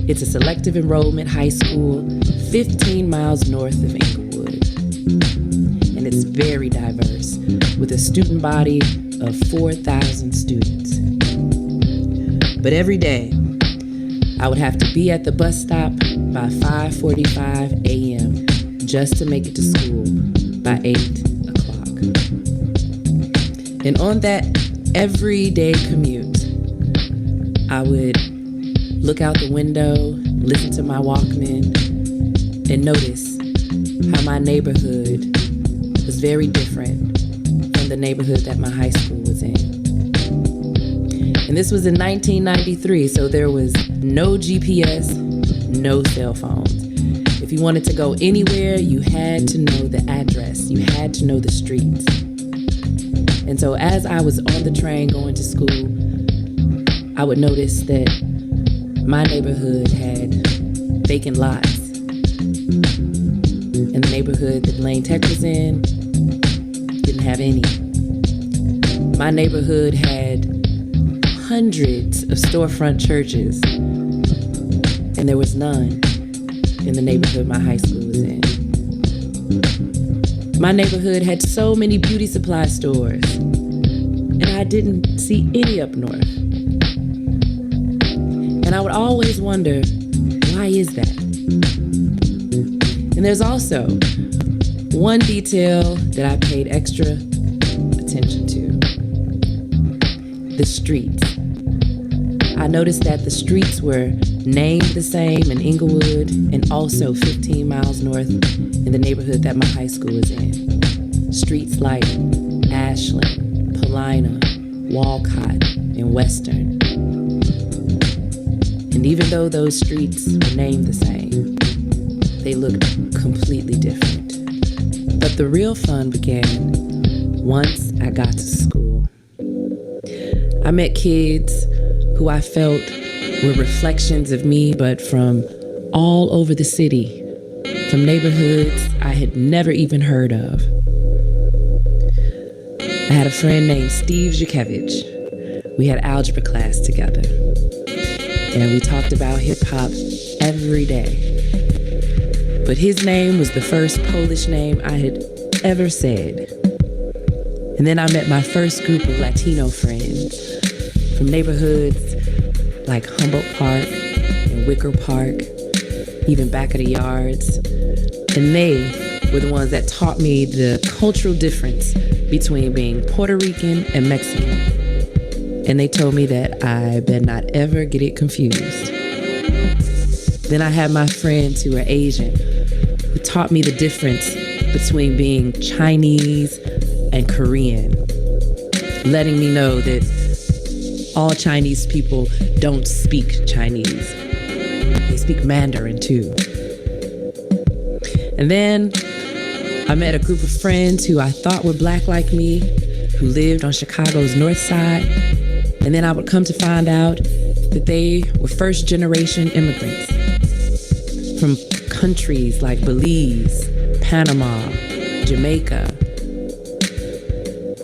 it's a selective enrollment high school 15 miles north of Inglewood. And it's very diverse, with a student body of 4,000 students. But every day, I would have to be at the bus stop by 5:45 a.m. just to make it to school by 8 o'clock. And on that everyday commute, I would look out the window, listen to my Walkman, and notice how my neighborhood was very different from the neighborhood that my high school was in. And this was in 1993, so there was no GPS, no cell phones. If you wanted to go anywhere, you had to know the address. You had to know the streets. And so as I was on the train going to school, I would notice that my neighborhood had vacant lots. And the neighborhood that Lane Tech was in didn't have any. My neighborhood had hundreds of storefront churches, and there was none in the neighborhood my high school was in. My neighborhood had so many beauty supply stores, and I didn't see any up north. And I would always wonder, why is that? And there's also one detail that I paid extra attention to: the streets. I noticed that the streets were named the same in Inglewood and also 15 miles north in the neighborhood that my high school was in. Streets like Ashland, Paulina, Walcott, and Western. And even though those streets were named the same, they looked completely different. But the real fun began once I got to school. I met kids who I felt were reflections of me, but from all over the city, from neighborhoods I had never even heard of. I had a friend named Steve Zhukevich. We had algebra class together, and we talked about hip hop every day. But his name was the first Polish name I had ever said. And then I met my first group of Latino friends from neighborhoods like Humboldt Park and Wicker Park, even back of the yards. And they were the ones that taught me the cultural difference between being Puerto Rican and Mexican. And they told me that I better not ever get it confused. Then I had my friends who were Asian, who taught me the difference between being Chinese and Korean, letting me know that all Chinese people don't speak Chinese. They speak Mandarin too. And then I met a group of friends who I thought were black like me, who lived on Chicago's north side. And then I would come to find out that they were first-generation immigrants from countries like Belize, Panama, Jamaica,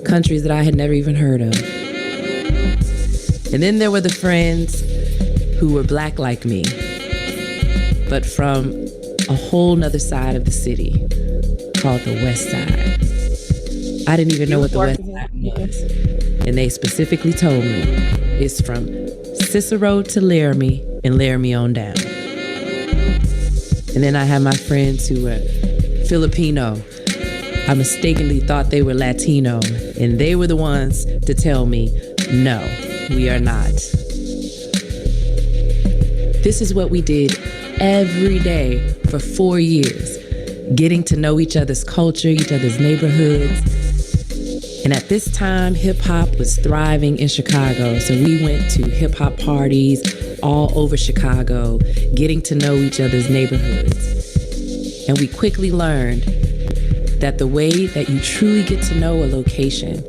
countries that I had never even heard of. And then there were the friends who were black like me, but from a whole nother side of the city called the West Side. I didn't even know what the West Side was. And they specifically told me it's from Cicero to Laramie and Laramie on down. And then I had my friends who were Filipino, I mistakenly thought they were Latino, and they were the ones to tell me, no, we are not. This is what we did every day for 4 years, getting to know each other's culture, each other's neighborhoods. And at this time, hip hop was thriving in Chicago. So we went to hip hop parties all over Chicago, getting to know each other's neighborhoods. And we quickly learned that the way that you truly get to know a location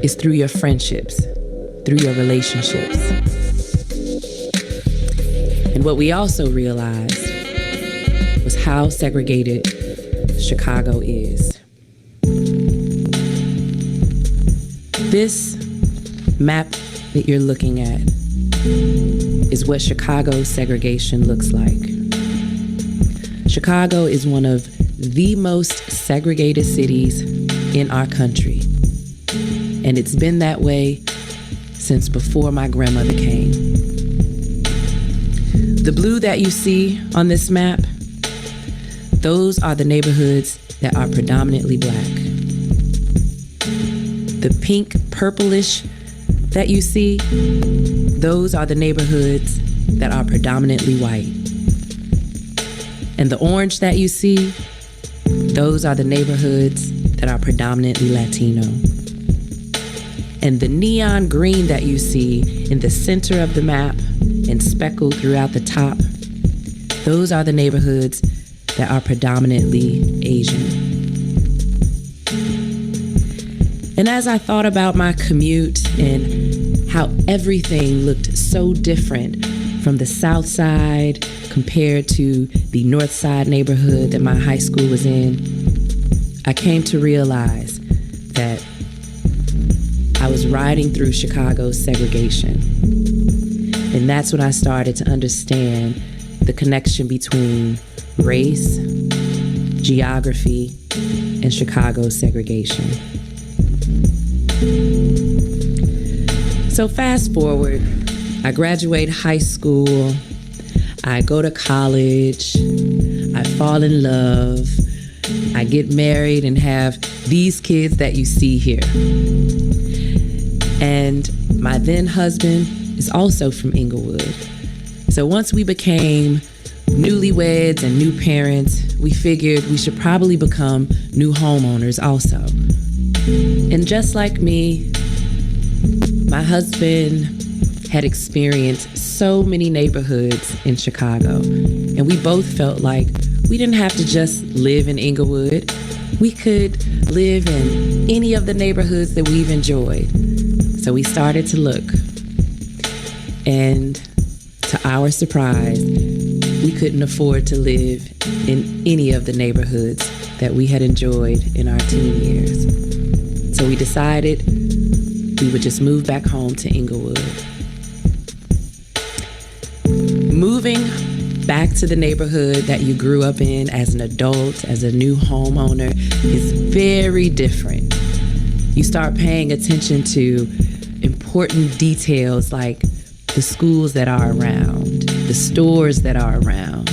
is through your friendships, through your relationships. And what we also realized was how segregated Chicago is. This map that you're looking at is what Chicago's segregation looks like. Chicago is one of the most segregated cities in our country. And it's been that way since before my grandmother came. The blue that you see on this map, those are the neighborhoods that are predominantly black. The pink, purplish that you see, those are the neighborhoods that are predominantly white. And the orange that you see, those are the neighborhoods that are predominantly Latino. And the neon green that you see in the center of the map and speckled throughout the top, those are the neighborhoods that are predominantly Asian. And as I thought about my commute and how everything looked so different from the South Side compared to the North Side neighborhood that my high school was in, I came to realize that I was riding through Chicago's segregation. And that's when I started to understand the connection between race, geography, and Chicago's segregation. So fast forward, I graduate high school, I go to college, I fall in love, I get married and have these kids that you see here. And my then husband is also from Inglewood. So once we became newlyweds and new parents, we figured we should probably become new homeowners also. And just like me, my husband had experienced so many neighborhoods in Chicago, and we both felt like we didn't have to just live in Inglewood. We could live in any of the neighborhoods that we've enjoyed. So we started to look, and to our surprise, we couldn't afford to live in any of the neighborhoods that we had enjoyed in our teen years. So we decided we would just move back home to Inglewood. Moving back to the neighborhood that you grew up in as an adult, as a new homeowner, is very different. You start paying attention to important details like the schools that are around, the stores that are around,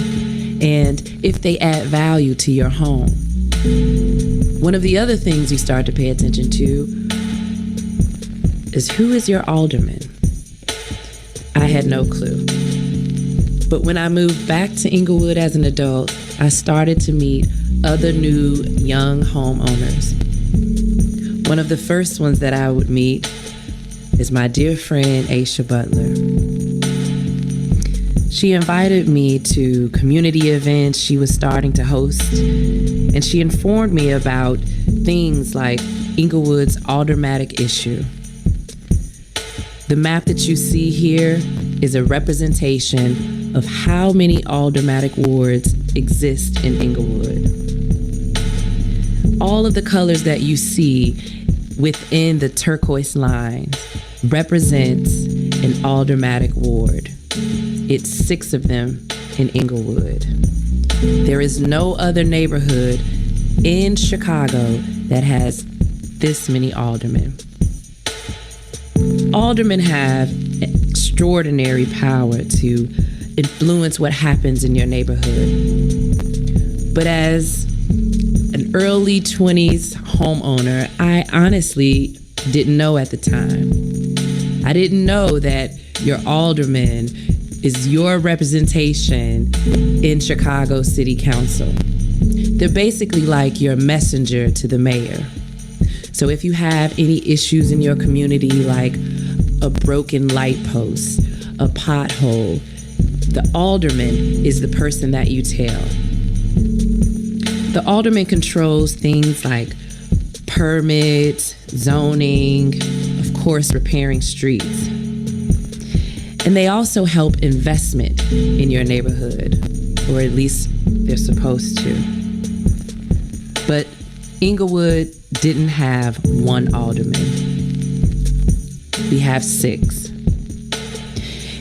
and if they add value to your home. One of the other things you start to pay attention to is who is your alderman? I had no clue. But when I moved back to Inglewood as an adult, I started to meet other new young homeowners. One of the first ones that I would meet is my dear friend, Aisha Butler. She invited me to community events she was starting to host, and she informed me about things like Inglewood's aldermanic issue. The map that you see here is a representation of how many aldermanic wards exist in Inglewood. All of the colors that you see within the turquoise lines represents an aldermanic ward. It's 6 of them in Inglewood. There is no other neighborhood in Chicago that has this many aldermen. Aldermen have extraordinary power to influence what happens in your neighborhood. But as an early 20s homeowner, I honestly didn't know at the time. I didn't know that your alderman is your representation in Chicago City Council. They're basically like your messenger to the mayor. So if you have any issues in your community, like a broken light post, a pothole, the alderman is the person that you tell. The alderman controls things like permits, zoning, of course, repairing streets. And they also help investment in your neighborhood, or at least they're supposed to. But Inglewood didn't have one alderman. We have 6.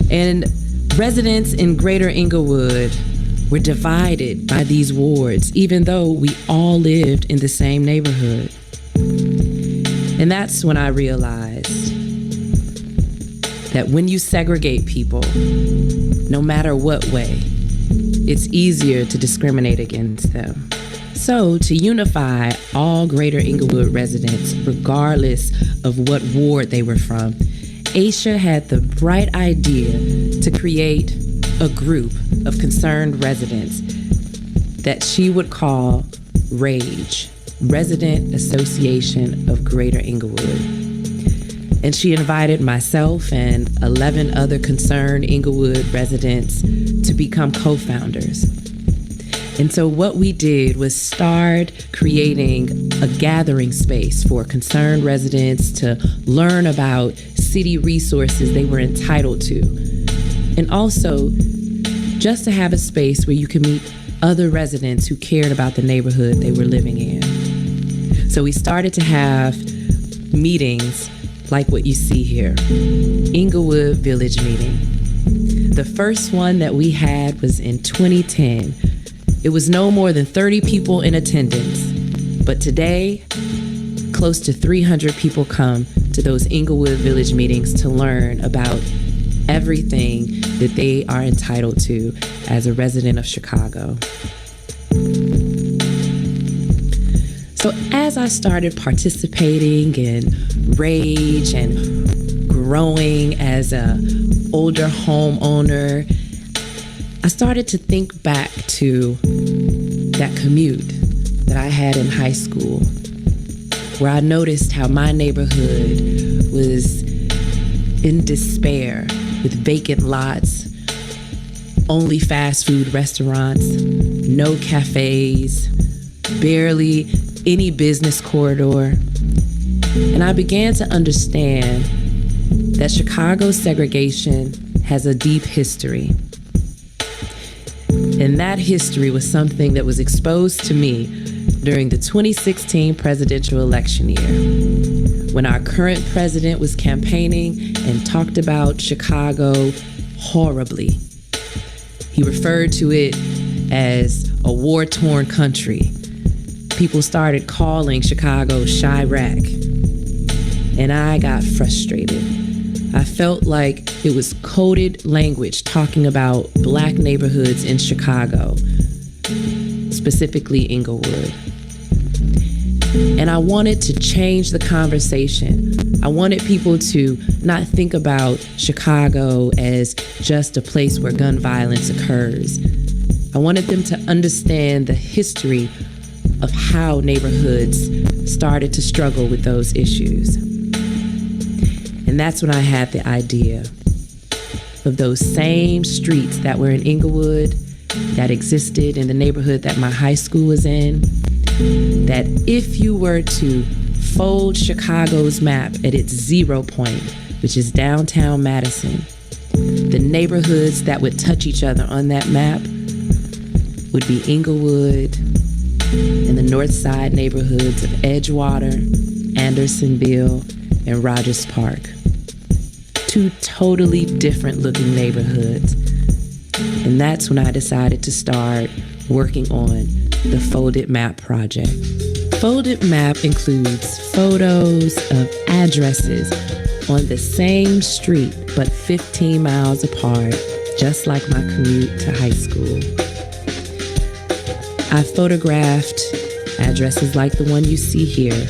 And residents in Greater Inglewood were divided by these wards, even though we all lived in the same neighborhood. And that's when I realized that when you segregate people, no matter what way, it's easier to discriminate against them. So to unify all Greater Inglewood residents, regardless of what ward they were from, Aisha had the bright idea to create a group of concerned residents that she would call RAGE, Resident Association of Greater Inglewood. And she invited myself and 11 other concerned Inglewood residents to become co-founders. And so what we did was start creating a gathering space for concerned residents to learn about city resources they were entitled to. And also just to have a space where you can meet other residents who cared about the neighborhood they were living in. So we started to have meetings like what you see here, Inglewood Village Meeting. The first one that we had was in 2010. It was no more than 30 people in attendance, but today, close to 300 people come to those Inglewood Village meetings to learn about everything that they are entitled to as a resident of Chicago. So as I started participating in RAGE and growing as an older homeowner, I started to think back to that commute that I had in high school, where I noticed how my neighborhood was in despair with vacant lots, only fast food restaurants, no cafes, barely any business corridor. And I began to understand that Chicago's segregation has a deep history. And that history was something that was exposed to me during the 2016 presidential election year, when our current president was campaigning and talked about Chicago horribly. He referred to it as a war-torn country. People started calling Chicago Chirac, and I got frustrated. I felt like it was coded language talking about Black neighborhoods in Chicago, specifically Inglewood. And I wanted to change the conversation. I wanted people to not think about Chicago as just a place where gun violence occurs. I wanted them to understand the history of how neighborhoods started to struggle with those issues. And that's when I had the idea of those same streets that were in Inglewood, that existed in the neighborhood that my high school was in, that if you were to fold Chicago's map at its 0 point, which is downtown Madison, the neighborhoods that would touch each other on that map would be Inglewood and the north side neighborhoods of Edgewater, Andersonville, and Rogers Park. 2 totally different looking neighborhoods. And that's when I decided to start working on the Folded Map project. Folded Map includes photos of addresses on the same street, but 15 miles apart, just like my commute to high school. I photographed Addresses like the one you see here,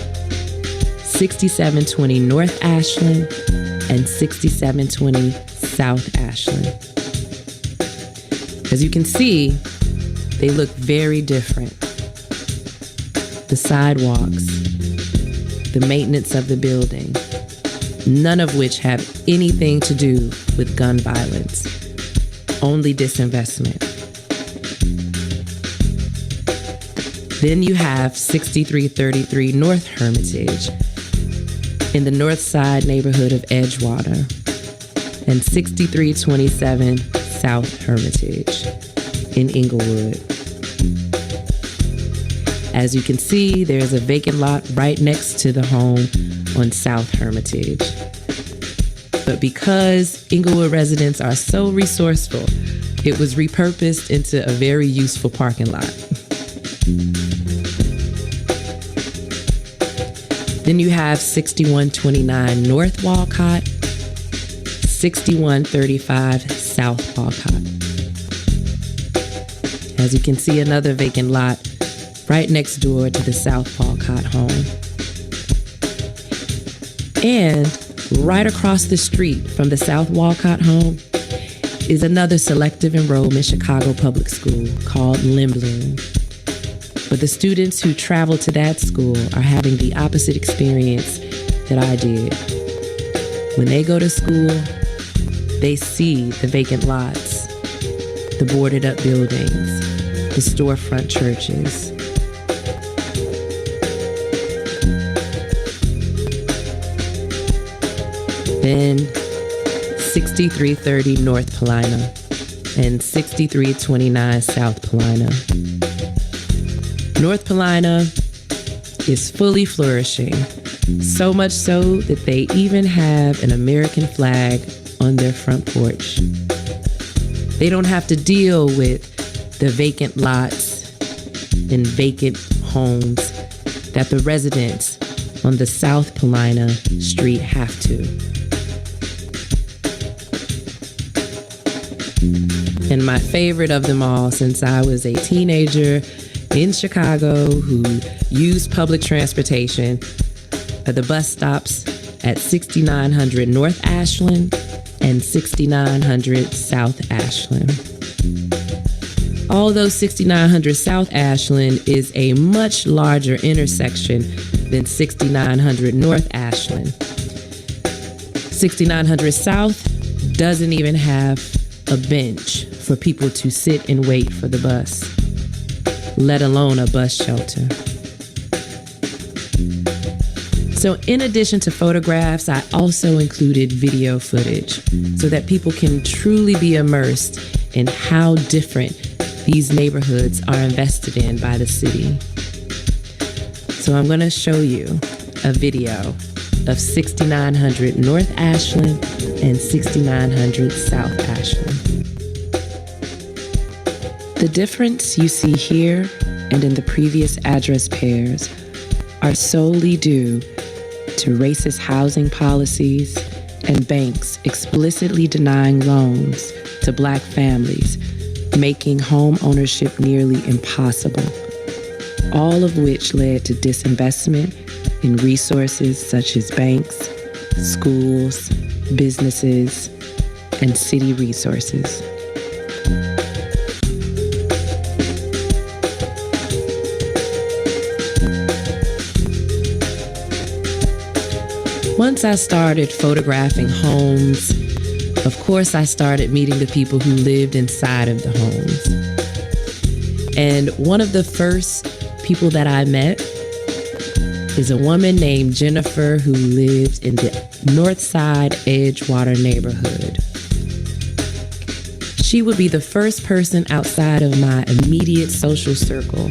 6720 North Ashland and 6720 South Ashland. As you can see, they look very different. The sidewalks, the maintenance of the building, none of which have anything to do with gun violence, only disinvestment. Then you have 6333 North Hermitage in the north side neighborhood of Edgewater, and 6327 South Hermitage in Inglewood. As you can see, there's a vacant lot right next to the home on South Hermitage. But because Inglewood residents are so resourceful, it was repurposed into a very useful parking lot. Then you have 6129 North Walcott, 6135 South Walcott. As you can see, another vacant lot right next door to the South Walcott home. And right across the street from the South Walcott home is another selective enrollment Chicago public school called Lindblom. But the students who travel to that school are having the opposite experience that I did. When they go to school, they see the vacant lots, the boarded up buildings, the storefront churches. Then 6330 North Paulina and 6329 South Paulina. North Paulina is fully flourishing, so much so that they even have an American flag on their front porch. They don't have to deal with the vacant lots and vacant homes that the residents on the South Paulina street have to. And my favorite of them all, since I was a teenager in Chicago who used public transportation, are the bus stops at 6900 North Ashland and 6900 South Ashland. Although 6900 South Ashland is a much larger intersection than 6900 North Ashland, 6900 South doesn't even have a bench for people to sit and wait for the bus, let alone a bus shelter. So in addition to photographs, I also included video footage so that people can truly be immersed in how different these neighborhoods are invested in by the city. So I'm going to show you a video of 6900 North Ashland and 6900 South Ashland. The difference you see here and in the previous address pairs are solely due to racist housing policies and banks explicitly denying loans to Black families, making home ownership nearly impossible, all of which led to disinvestment in resources such as banks, schools, businesses, and city resources. Once I started photographing homes, of course I started meeting the people who lived inside of the homes. And one of the first people that I met is a woman named Jennifer who lived in the North Side Edgewater neighborhood. She would be the first person outside of my immediate social circle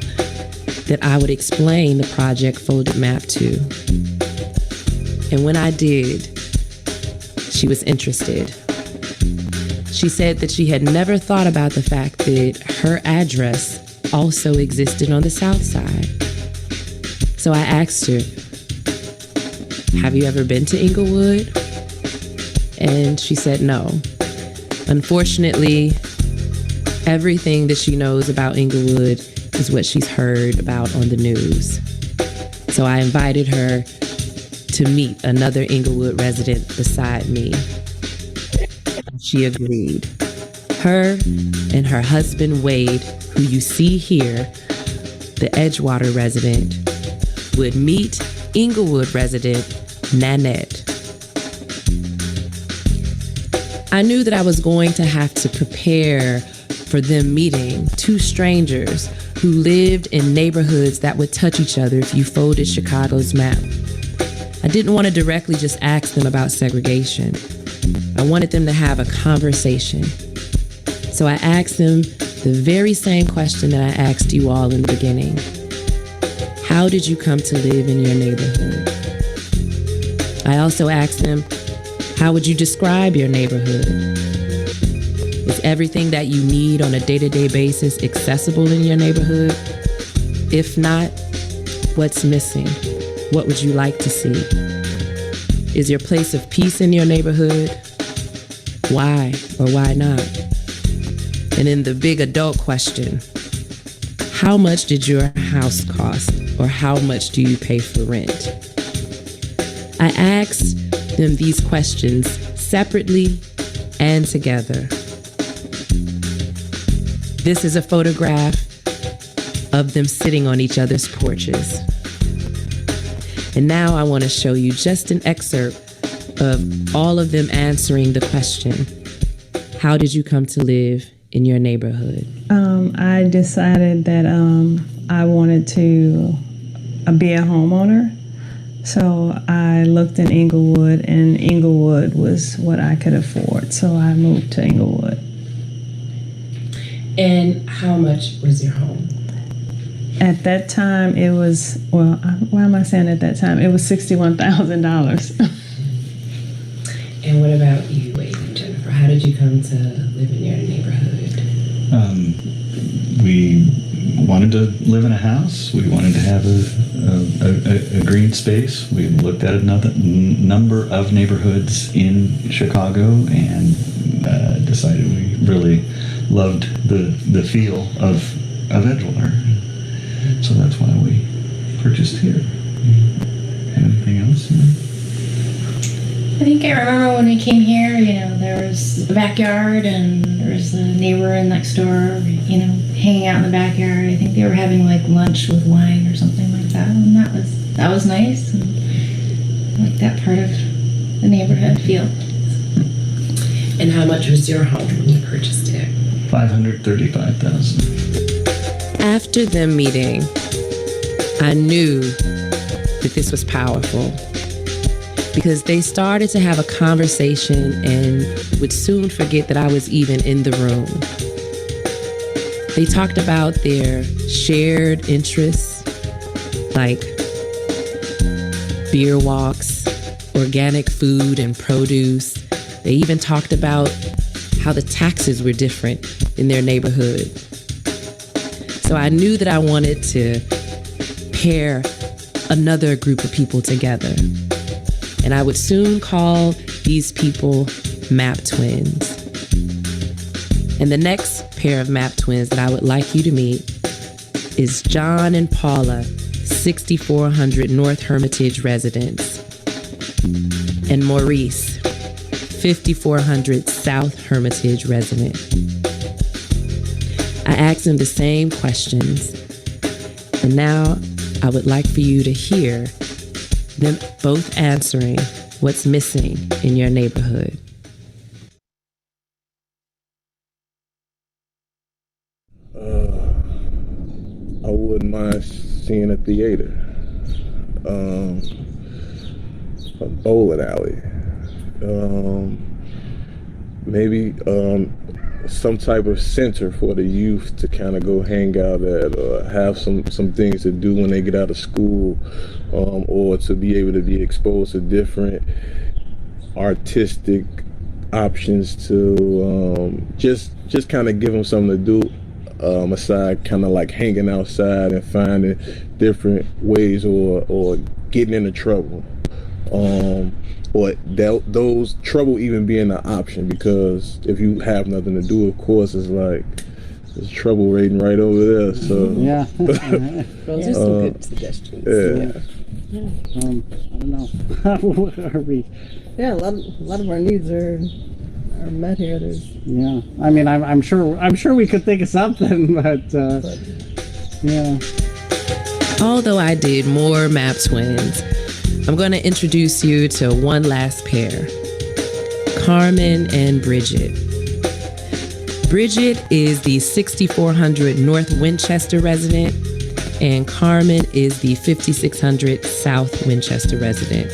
that I would explain the Project Folded Map to. And when I did, she was interested. She said that she had never thought about the fact that her address also existed on the South Side. So I asked her, have you ever been to Inglewood? And she said no. Unfortunately, everything that she knows about Inglewood is what she's heard about on the news. So I invited her to meet another Inglewood resident beside me. She agreed. Her and her husband, Wade, who you see here, the Edgewater resident, would meet Inglewood resident, Nanette. I knew that I was going to have to prepare for them meeting two strangers who lived in neighborhoods that would touch each other if you folded Chicago's map. I didn't want to directly just ask them about segregation. I wanted them to have a conversation. So I asked them the very same question that I asked you all in the beginning. How did you come to live in your neighborhood? I also asked them, how would you describe your neighborhood? Is everything that you need on a day-to-day basis accessible in your neighborhood? If not, what's missing? What would you like to see? Is your place of peace in your neighborhood? Why or why not? And then the big adult question, how much did your house cost, or how much do you pay for rent? I asked them these questions separately and together. This is a photograph of them sitting on each other's porches. And now I want to show you just an excerpt of all of them answering the question, how did you come to live in your neighborhood? I decided that I wanted to be a homeowner. So I looked in Inglewood, and Inglewood was what I could afford. So I moved to Inglewood. And how much was your home? At that time, it was, well, why am I saying at that time? It was $61,000. And what about you, Wade and Jennifer? How did you come to live in your neighborhood? We wanted to live in a house. We wanted to have a green space. We looked at another number of neighborhoods in Chicago and decided we really loved the feel of Edgewater. So that's why we purchased here. Anything else? I think I remember when we came here, there was the backyard and there was the neighbor next door, hanging out in the backyard. I think they were having like lunch with wine or something like that. And that was nice. And I like that part of the neighborhood feel. And how much was your home when you purchased it? $535,000. After them meeting, I knew that this was powerful because they started to have a conversation and would soon forget that I was even in the room. They talked about their shared interests, like beer walks, organic food and produce. They even talked about how the taxes were different in their neighborhood. So I knew that I wanted to pair another group of people together. And I would soon call these people map twins. And the next pair of map twins that I would like you to meet is John and Paula, 6400 North Hermitage residents, and Maurice, 5400 South Hermitage resident. I asked them the same questions, and now I would like for you to hear them both answering what's missing in your neighborhood. I wouldn't mind seeing a theater, a bowling alley, maybe some type of center for the youth to kind of go hang out at, or have some things to do when they get out of school, or to be able to be exposed to different artistic options to just kind of give them something to do aside kind of like hanging outside and finding different ways or getting into trouble, or those trouble even being an option, because if you have nothing to do, of course, it's like There's trouble rating right over there. So Yeah. Those are some good suggestions. Yeah. I don't know. Are we? Yeah, a lot of our needs are met here. Yeah. I mean, I'm sure we could think of something, but yeah. Although I did more map twins, I'm going to introduce you to one last pair, Carmen and Bridget. Bridget is the 6400 North Winchester resident, and Carmen is the 5600 South Winchester resident.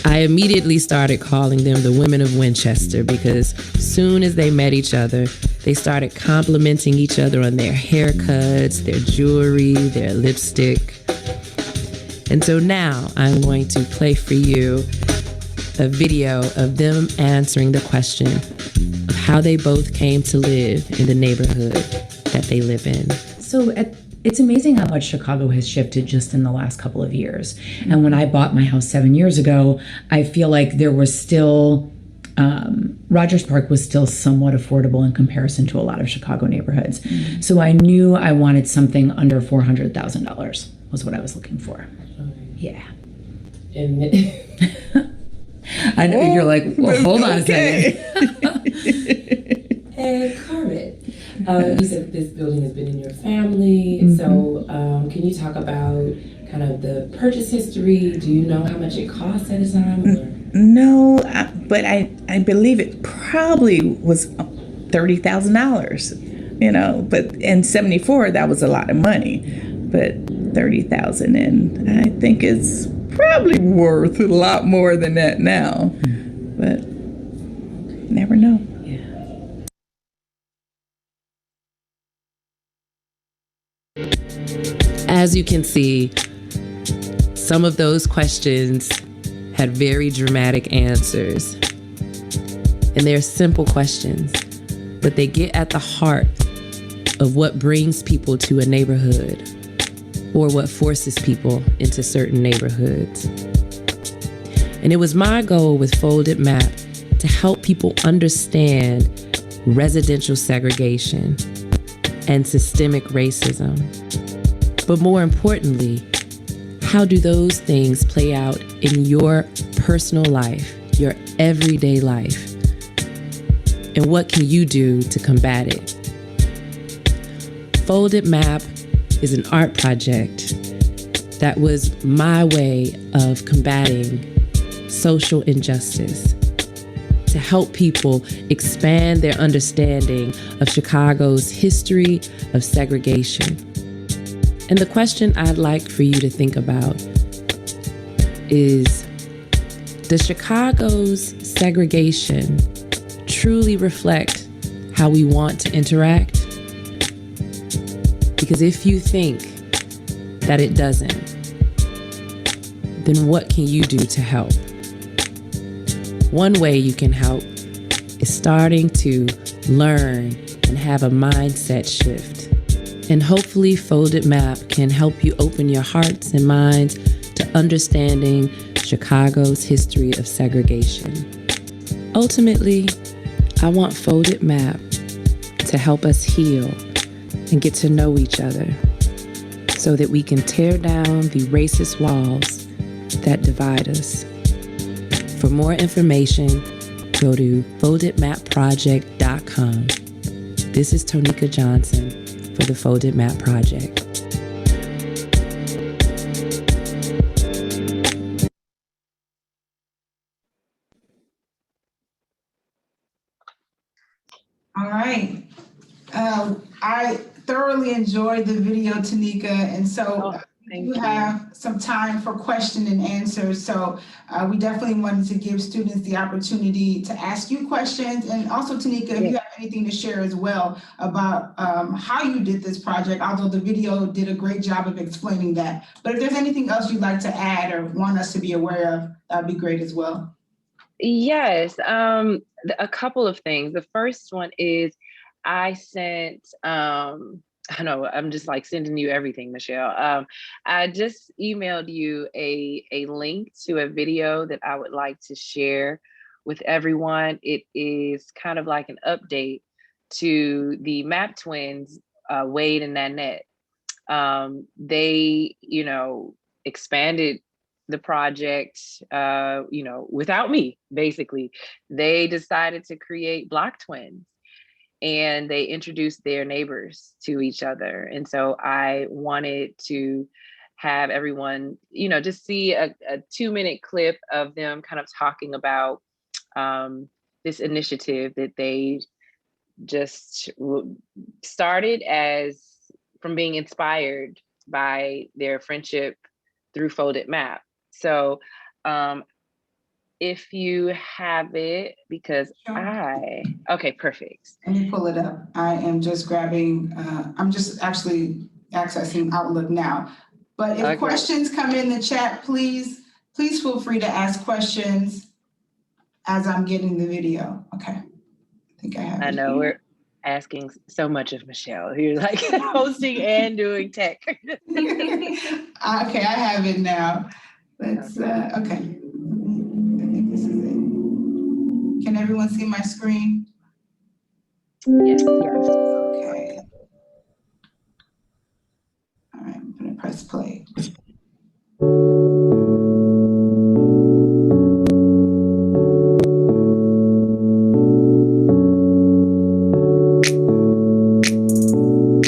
I immediately started calling them the women of Winchester because soon as they met each other, they started complimenting each other on their haircuts, their jewelry, their lipstick. And so now I'm going to play for you a video of them answering the question of how they both came to live in the neighborhood that they live in. So it's amazing how much Chicago has shifted just in the last couple of years. And when I bought my house 7 years ago, I feel like there was still, Rogers Park was still somewhat affordable in comparison to a lot of Chicago neighborhoods. Mm-hmm. So I knew I wanted something under $400,000 was what I was looking for. Yeah. And I know you're like, well, hold on a second. And Carmen, you said this building has been in your family. Mm-hmm. So can you talk about kind of the purchase history? Do you know how much it cost at a time? Or? No, but I believe it probably was $30,000, you know, but in 74, that was a lot of money, but 30,000, and I think it's probably worth a lot more than that now, but never know. As you can see, some of those questions had very dramatic answers. And they're simple questions, but they get at the heart of what brings people to a neighborhood or what forces people into certain neighborhoods. And it was my goal with Folded Map to help people understand residential segregation and systemic racism. But more importantly, how do those things play out in your personal life, your everyday life? And what can you do to combat it? Folded Map is an art project that was my way of combating social injustice, to help people expand their understanding of Chicago's history of segregation. And the question I'd like for you to think about is, does Chicago's segregation truly reflect how we want to interact? Because if you think that it doesn't, then what can you do to help? One way you can help is starting to learn and have a mindset shift. And hopefully Folded Map can help you open your hearts and minds to understanding Chicago's history of segregation. Ultimately, I want Folded Map to help us heal and get to know each other so that we can tear down the racist walls that divide us. For more information, go to foldedmapproject.com. This is Tanika Johnson for the Folded Map Project. All right. I thoroughly enjoyed the video, Tanika, and so you have some time for question and answers. So we definitely wanted to give students the opportunity to ask you questions. And also, Tanika, if you have anything to share as well about how you did this project, although the video did a great job of explaining that. But if there's anything else you'd like to add or want us to be aware of, that'd be great as well. Yes, a couple of things. The first one is I sent, I know I'm just like sending you everything, Michelle. I just emailed you a link to a video that I would like to share with everyone. It is kind of like an update to the map twins, Wade and Nanette. They, expanded the project, without me, basically. They decided to create block twins, and they introduced their neighbors to each other. And so I wanted to have everyone, just see a 2-minute clip of them kind of talking about this initiative that they just started from being inspired by their friendship through Folded Map. So if you have it, because okay, perfect. Let me pull it up. I am just grabbing, I'm just actually accessing Outlook now. But if questions come in the chat, please feel free to ask questions as I'm getting the video. Okay, I think I have it. I know we're asking so much of Michelle. You're like hosting and doing tech. Okay, I have it now. Let's, okay. I think this is it. Can everyone see my screen? Yes. Okay. All right, I'm gonna press play.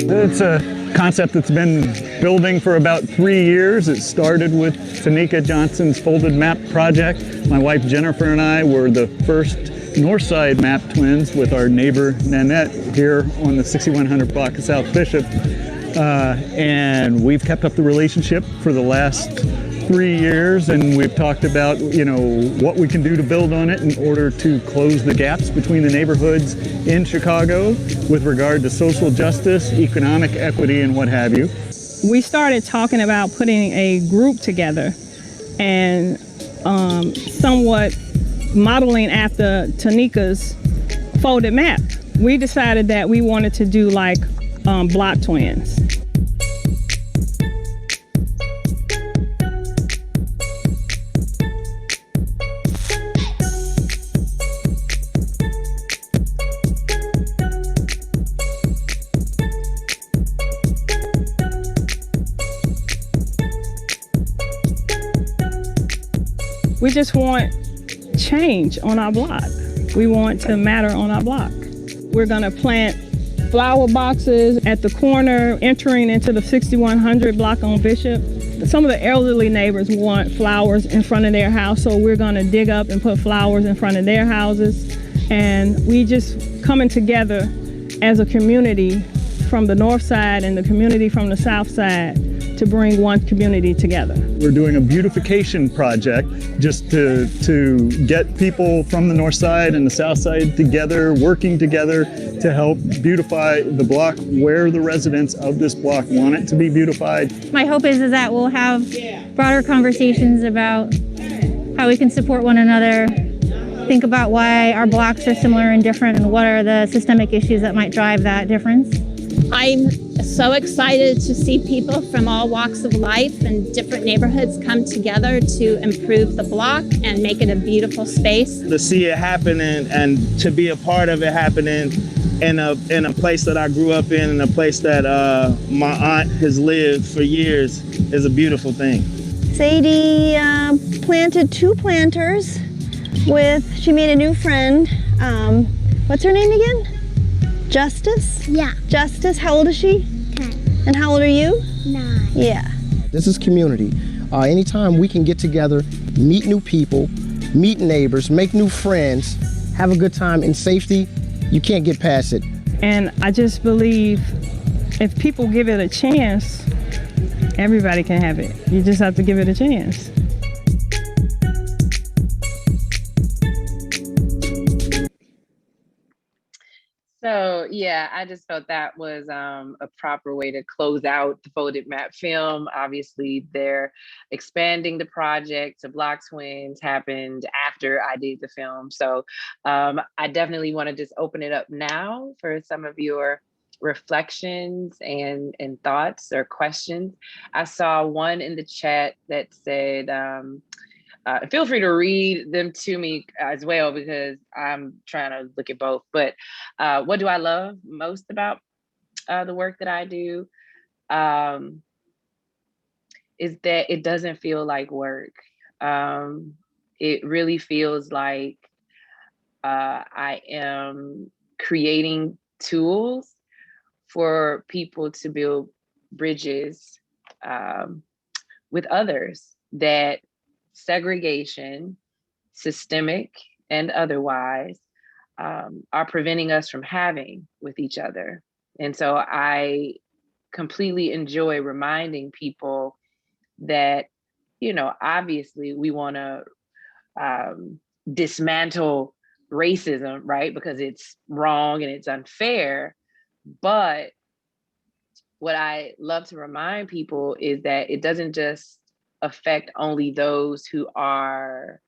It's a concept that's been building for about 3 years. It started with Tanika Johnson's Folded Map project. My wife Jennifer and I were the first Northside map twins with our neighbor Nanette here on the 6100 block of South Bishop. And we've kept up the relationship for the last 3 years, and we've talked about, what we can do to build on it in order to close the gaps between the neighborhoods in Chicago with regard to social justice, economic equity, and what have you. We started talking about putting a group together and somewhat modeling after Tanika's Folded Map. We decided that we wanted to do like block twins. We just want change on our block. We want to matter on our block. We're gonna plant flower boxes at the corner entering into the 6100 block on Bishop. Some of the elderly neighbors want flowers in front of their house, so we're gonna dig up and put flowers in front of their houses. And we just coming together as a community from the north side and the community from the south side to bring one community together. We're doing a beautification project just to get people from the north side and the south side together, working together to help beautify the block where the residents of this block want it to be beautified. My hope is that we'll have broader conversations about how we can support one another, think about why our blocks are similar and different and what are the systemic issues that might drive that difference. I'm so excited to see people from all walks of life and different neighborhoods come together to improve the block and make it a beautiful space. To see it happening and to be a part of it happening in a place that I grew up in and a place that my aunt has lived for years is a beautiful thing. Sadie planted 2 planters she made a new friend. What's her name again? Justice? Yeah. Justice, how old is she? 10. And how old are you? 9. Yeah. This is community. Anytime we can get together, meet new people, meet neighbors, make new friends, have a good time in safety, you can't get past it. And I just believe if people give it a chance, everybody can have it. You just have to give it a chance. So yeah, I just felt that was a proper way to close out the Folded Map film. Obviously, they're expanding the project to block twins happened after I did the film. So I definitely want to just open it up now for some of your reflections and thoughts or questions. I saw one in the chat that said, feel free to read them to me as well, because I'm trying to look at both. But what do I love most about the work that I do? Is that it doesn't feel like work. It really feels like I am creating tools for people to build bridges with others that segregation, systemic and otherwise, are preventing us from having with each other. And so I completely enjoy reminding people that, you know, obviously we want to dismantle racism, right? Because it's wrong and it's unfair. But what I love to remind people is that it doesn't just affect only those who are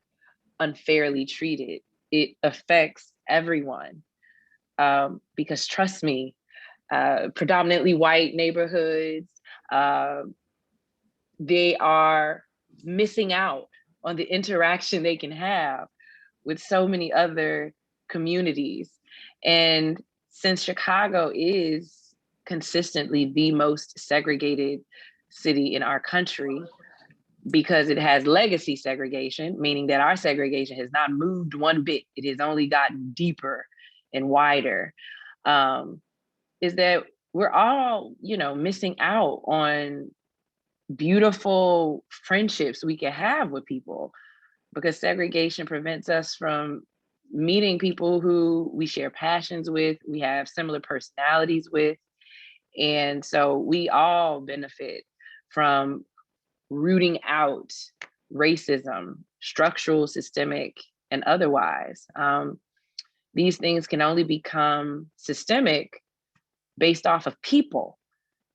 unfairly treated. It affects everyone. Because trust me, predominantly white neighborhoods, they are missing out on the interaction they can have with so many other communities. And since Chicago is consistently the most segregated city in our country, because it has legacy segregation, meaning that our segregation has not moved one bit, it has only gotten deeper and wider, is that we're all, you know, missing out on beautiful friendships we can have with people, because segregation prevents us from meeting people who we share passions with, we have similar personalities with. And so we all benefit from rooting out racism, structural, systemic, and otherwise. These things can only become systemic based off of people.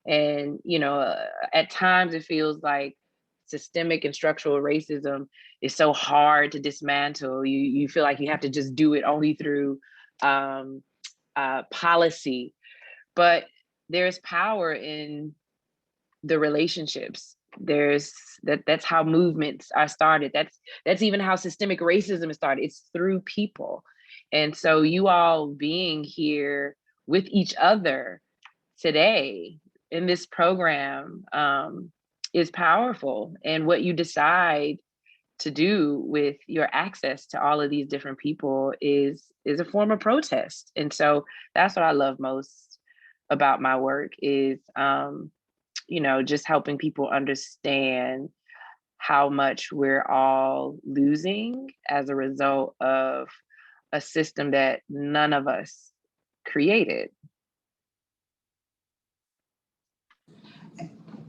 And, you know, at times it feels like systemic and structural racism is so hard to dismantle. You feel like you have to just do it only through policy. But there's power in the relationships. That's how movements are started. That's even how systemic racism is started. It's through people. And so you all being here with each other today in this program is powerful. And what you decide to do with your access to all of these different people is a form of protest. And so that's what I love most about my work is, you know, just helping people understand how much we're all losing as a result of a system that none of us created.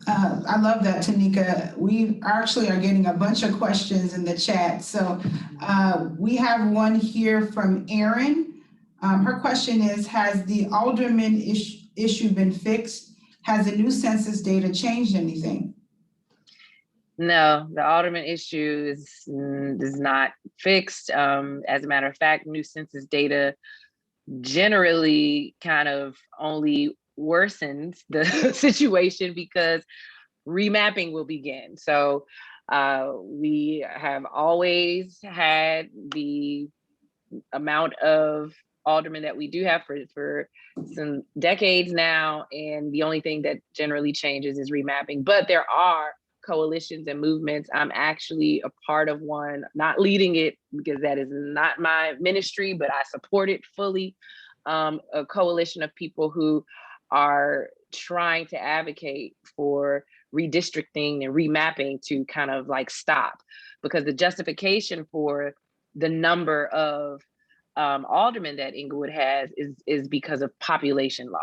I love that, Tanika. We actually are getting a bunch of questions in the chat. So we have one here from Erin. Her question is, has the alderman issue been fixed? Has the new census data changed anything? No, the alderman issue is not fixed. As a matter of fact, new census data generally kind of only worsens the situation because remapping will begin. So we have always had the amount of aldermen that we do have for some decades now, and the only thing that generally changes is remapping. But there are coalitions and movements. I'm actually a part of one, not leading it because that is not my ministry, but I support it fully. A coalition of people who are trying to advocate for redistricting and remapping to kind of like stop, because the justification for the number of aldermen that Inglewood has is because of population loss.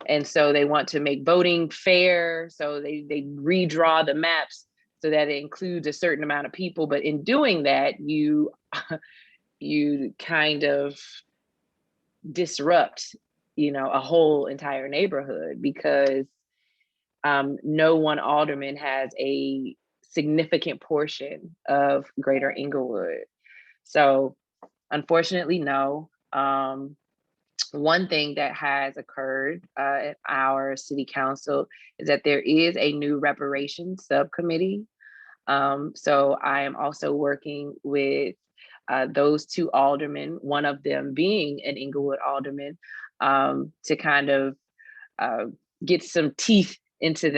And so they want to make voting fair. So they redraw the maps so that it includes a certain amount of people. But in doing that, you kind of disrupt, you know, a whole entire neighborhood, because no one alderman has a significant portion of Greater Inglewood. So unfortunately, no. One thing that has occurred at our city council is that there is a new Reparation Subcommittee So I am also working with those two aldermen, one of them being an Inglewood alderman, to kind of get some teeth into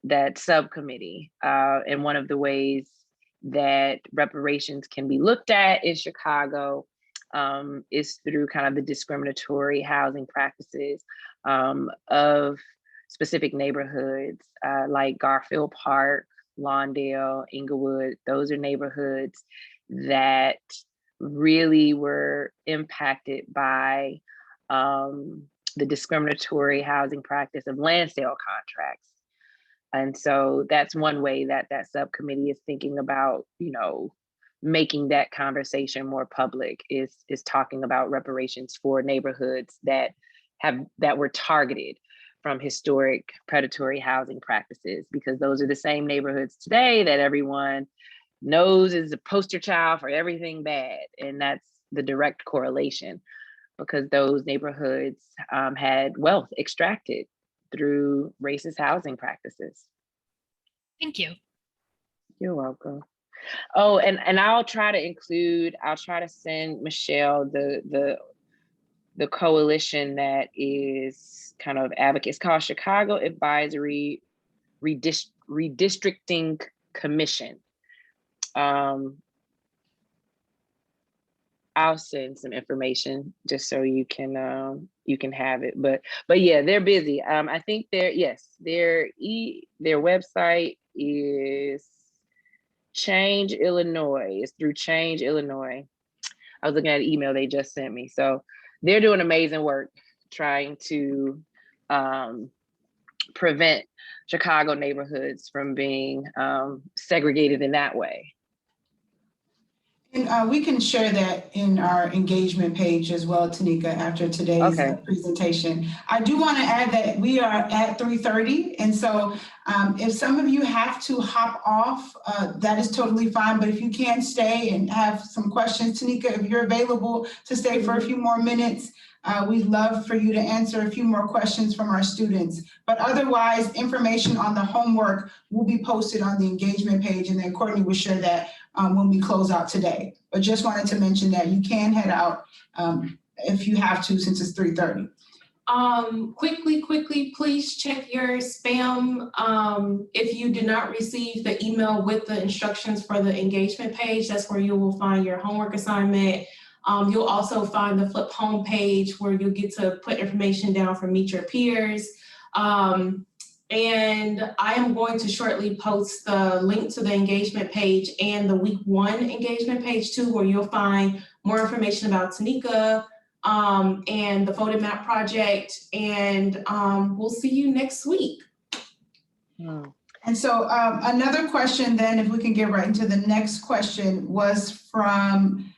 that subcommittee. And one of the ways that reparations can be looked at in Chicago is through kind of the discriminatory housing practices of specific neighborhoods like Garfield Park, Lawndale, Inglewood. Those are neighborhoods that really were impacted by the discriminatory housing practice of land sale contracts. And so that's one way that that subcommittee is thinking about, making that conversation more public, is talking about reparations for neighborhoods that were targeted from historic predatory housing practices, because those are the same neighborhoods today that everyone knows is a poster child for everything bad. And that's the direct correlation, because those neighborhoods had wealth extracted through racist housing practices. Thank you. You're welcome. Oh, and I'll try to send Michelle the coalition that is kind of advocate. It's called Chicago Advisory Redistricting Commission. I'll send some information just so you can have it. But yeah, they're busy. I think their website is Change Illinois. It's through Change Illinois. I was looking at an email they just sent me. So they're doing amazing work trying to prevent Chicago neighborhoods from being segregated in that way. And we can share that in our engagement page as well, Tanika, after today's presentation. I do want to add that we are at 3:30. And so if some of you have to hop off, that is totally fine. But if you can stay and have some questions, Tanika, if you're available to stay for a few more minutes, we'd love for you to answer a few more questions from our students. But otherwise, information on the homework will be posted on the engagement page, and then Courtney will share that when we close out today. But just wanted to mention that you can head out if you have to, since it's 3:30. Quickly, please check your spam. If you did not receive the email with the instructions for the engagement page, that's where you will find your homework assignment. You'll also find the flip home page where you'll get to put information down for Meet Your Peers. And I am going to shortly post the link to the engagement page and the week 1 engagement page too, where you'll find more information about Tanika and the Folded Map Project. And we'll see you next week. And so another question then, if we can get right into the next question, was from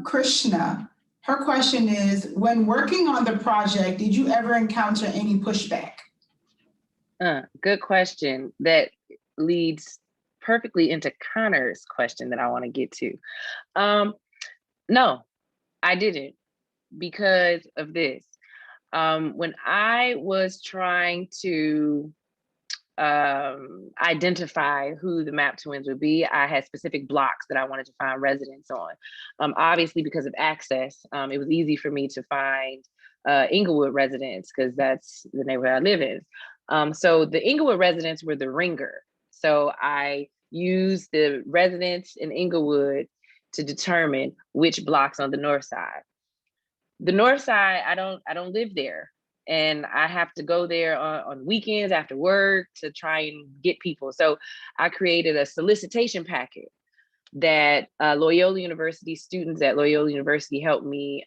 Krishna. Her question is, when working on the project, did you ever encounter any pushback? Good question. That leads perfectly into Connor's question that I want to get to. No, I didn't, because of this. When I was trying to identify who the map twins would be, I had specific blocks that I wanted to find residents on. Obviously, because of access, it was easy for me to find Inglewood residents, because that's the neighborhood I live in. So the Inglewood residents were the ringer. So I used the residents in Inglewood to determine which blocks on the north side. The north side, I don't live there. And I have to go there on weekends after work to try and get people. So I created a solicitation packet that Loyola University students at Loyola University helped me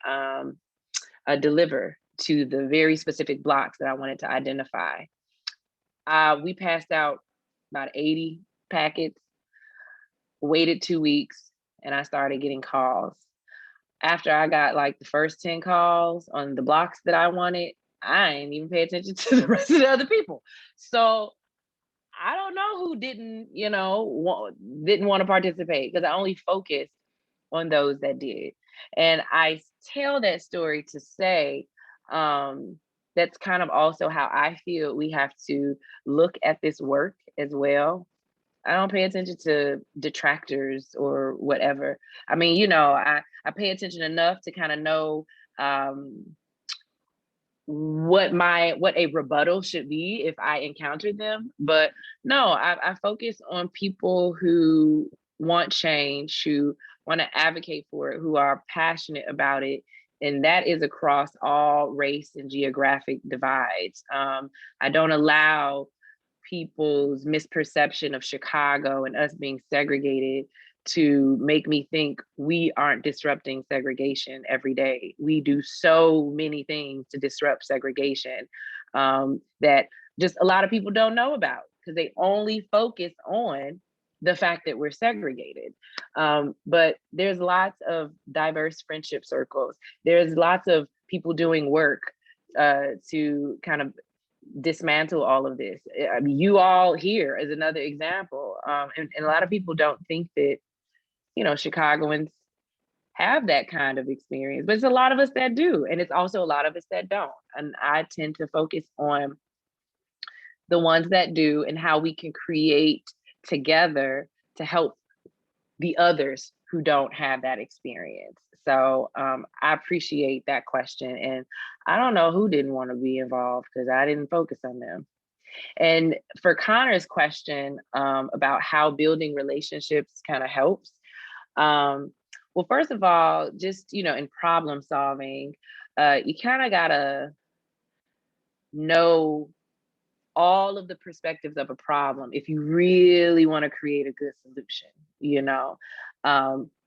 deliver to the very specific blocks that I wanted to identify. We passed out about 80 packets, waited 2 weeks, and I started getting calls. After I got like the first 10 calls on the blocks that I wanted, I didn't even pay attention to the rest of the other people. So I don't know who didn't want to participate, because I only focused on those that did. And I tell that story to say, that's kind of also how I feel we have to look at this work as well. I don't pay attention to detractors or whatever. I mean, you know, I pay attention enough to kind of know what a rebuttal should be if I encounter them. But no, I focus on people who want change, who want to advocate for it, who are passionate about it. And that is across all race and geographic divides. I don't allow people's misperception of Chicago and us being segregated to make me think we aren't disrupting segregation every day. We do so many things to disrupt segregation that just a lot of people don't know about because they only focus on the fact that we're segregated. But there's lots of diverse friendship circles. There's lots of people doing work to kind of dismantle all of this. I mean, you all here is another example. And a lot of people don't think that, you know, Chicagoans have that kind of experience, but it's a lot of us that do. And it's also a lot of us that don't. And I tend to focus on the ones that do and how we can create together to help the others who don't have that experience. So I appreciate that question. And I don't know who didn't want to be involved because I didn't focus on them. And for Connor's question about how building relationships kind of helps. Well, first of all, just, you know, in problem solving, you kind of gotta know all of the perspectives of a problem if you really want to create a good solution. You know,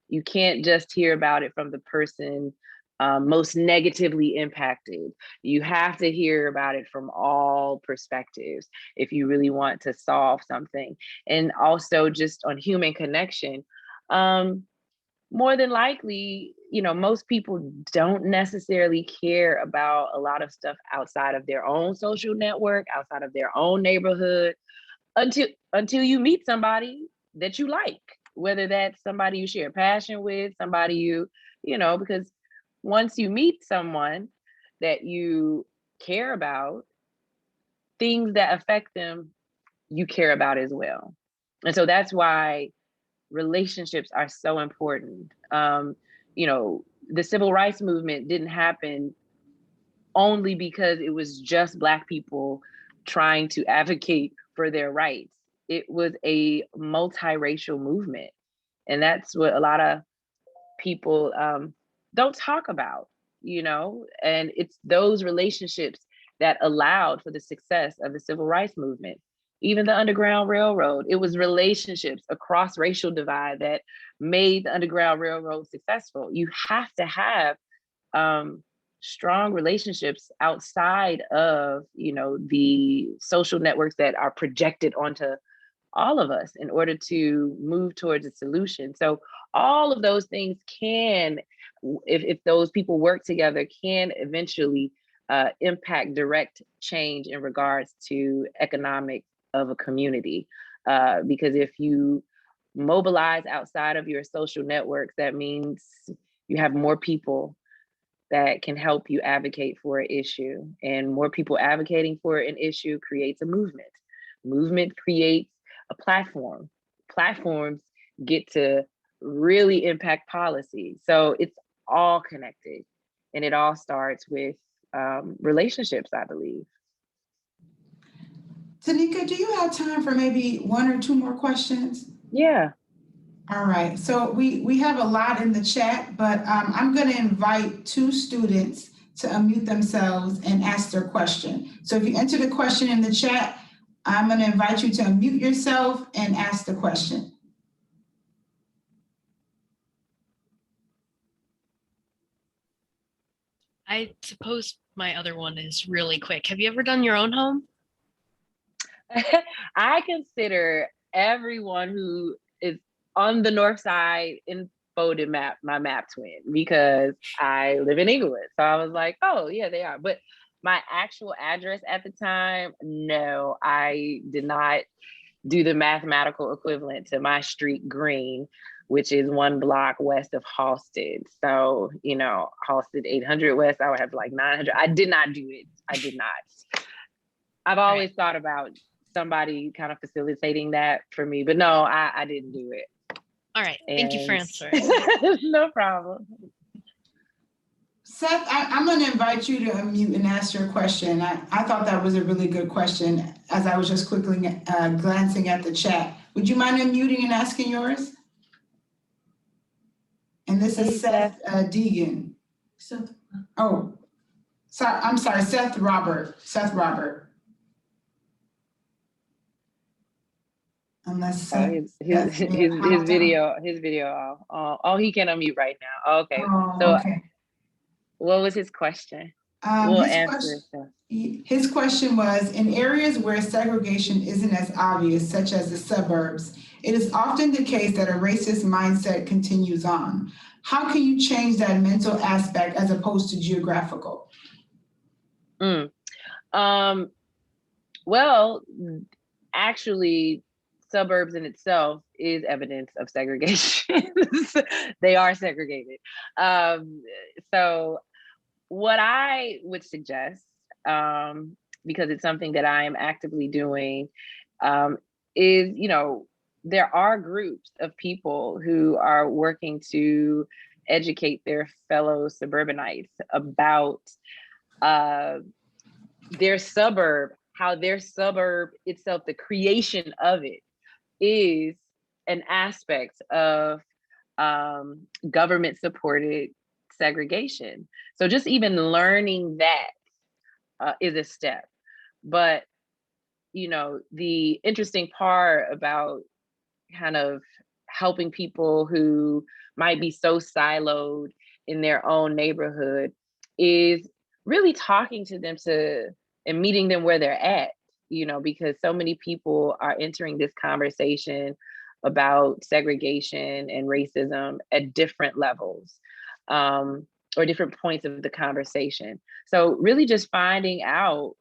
you can't just hear about it from the person most negatively impacted. You have to hear about it from all perspectives if you really want to solve something. And also just on human connection, more than likely, you know, most people don't necessarily care about a lot of stuff outside of their own social network, outside of their own neighborhood, until you meet somebody that you like, whether that's somebody you share a passion with, somebody you know, because once you meet someone that you care about, things that affect them, you care about as well. And so that's why relationships are so important. You know, the civil rights movement didn't happen only because it was just Black people trying to advocate for their rights. It was a multiracial movement. And that's what a lot of people don't talk about, you know, and it's those relationships that allowed for the success of the civil rights movement. Even the Underground Railroad, it was relationships across racial divide that made the Underground Railroad successful. You have to have strong relationships outside of, you know, the social networks that are projected onto all of us in order to move towards a solution. So all of those things can, if those people work together, can eventually impact direct change in regards to economic of a community. Because if you mobilize outside of your social networks, that means you have more people that can help you advocate for an issue, and more people advocating for an issue creates a movement. Movement creates a platform. Platforms get to really impact policy. So it's all connected, and it all starts with relationships, I believe. Tanika, do you have time for maybe one or two more questions? Yeah. All right, so we have a lot in the chat, but I'm gonna invite two students to unmute themselves and ask their question. So if you enter the question in the chat, I'm gonna invite you to unmute yourself and ask the question. I suppose my other one is really quick. Have you ever done your own home? I consider everyone who is on the north side in Folded Map my map twin, because I live in Inglewood. So I was like, oh yeah, they are. But my actual address at the time, no, I did not do the mathematical equivalent to my street green, which is 1 block west of Halsted. So, you know, Halsted 800 West, I would have like 900. I did not do it. I did not. I've always thought about somebody kind of facilitating that for me. But no, I didn't do it. All right. Thank you for And- answering. No problem. Seth, I'm going to invite you to unmute and ask your question. I thought that was a really good question as I was just quickly glancing at the chat. Would you mind unmuting and asking yours? And this is Seth Deegan. Seth. Oh, sorry. I'm sorry, Seth Robert. Seth Robert. Unless Seth, his video. Oh, he can unmute right now. Okay. Oh, So okay. what was his question? We'll answer it. His question was, in areas where segregation isn't as obvious, such as the suburbs, it is often the case that a racist mindset continues on. How can you change that mental aspect as opposed to geographical? Well, actually, suburbs in itself is evidence of segregation. They are segregated. So what I would suggest, because it's something that I am actively doing, is, there are groups of people who are working to educate their fellow suburbanites about their suburb, how their suburb itself, the creation of it, is an aspect of government supported segregation. So just even learning that is a step. But, the interesting part about kind of helping people who might be so siloed in their own neighborhood is really talking to them and meeting them where they're at, because so many people are entering this conversation about segregation and racism at different levels, or different points of the conversation. So really just finding out,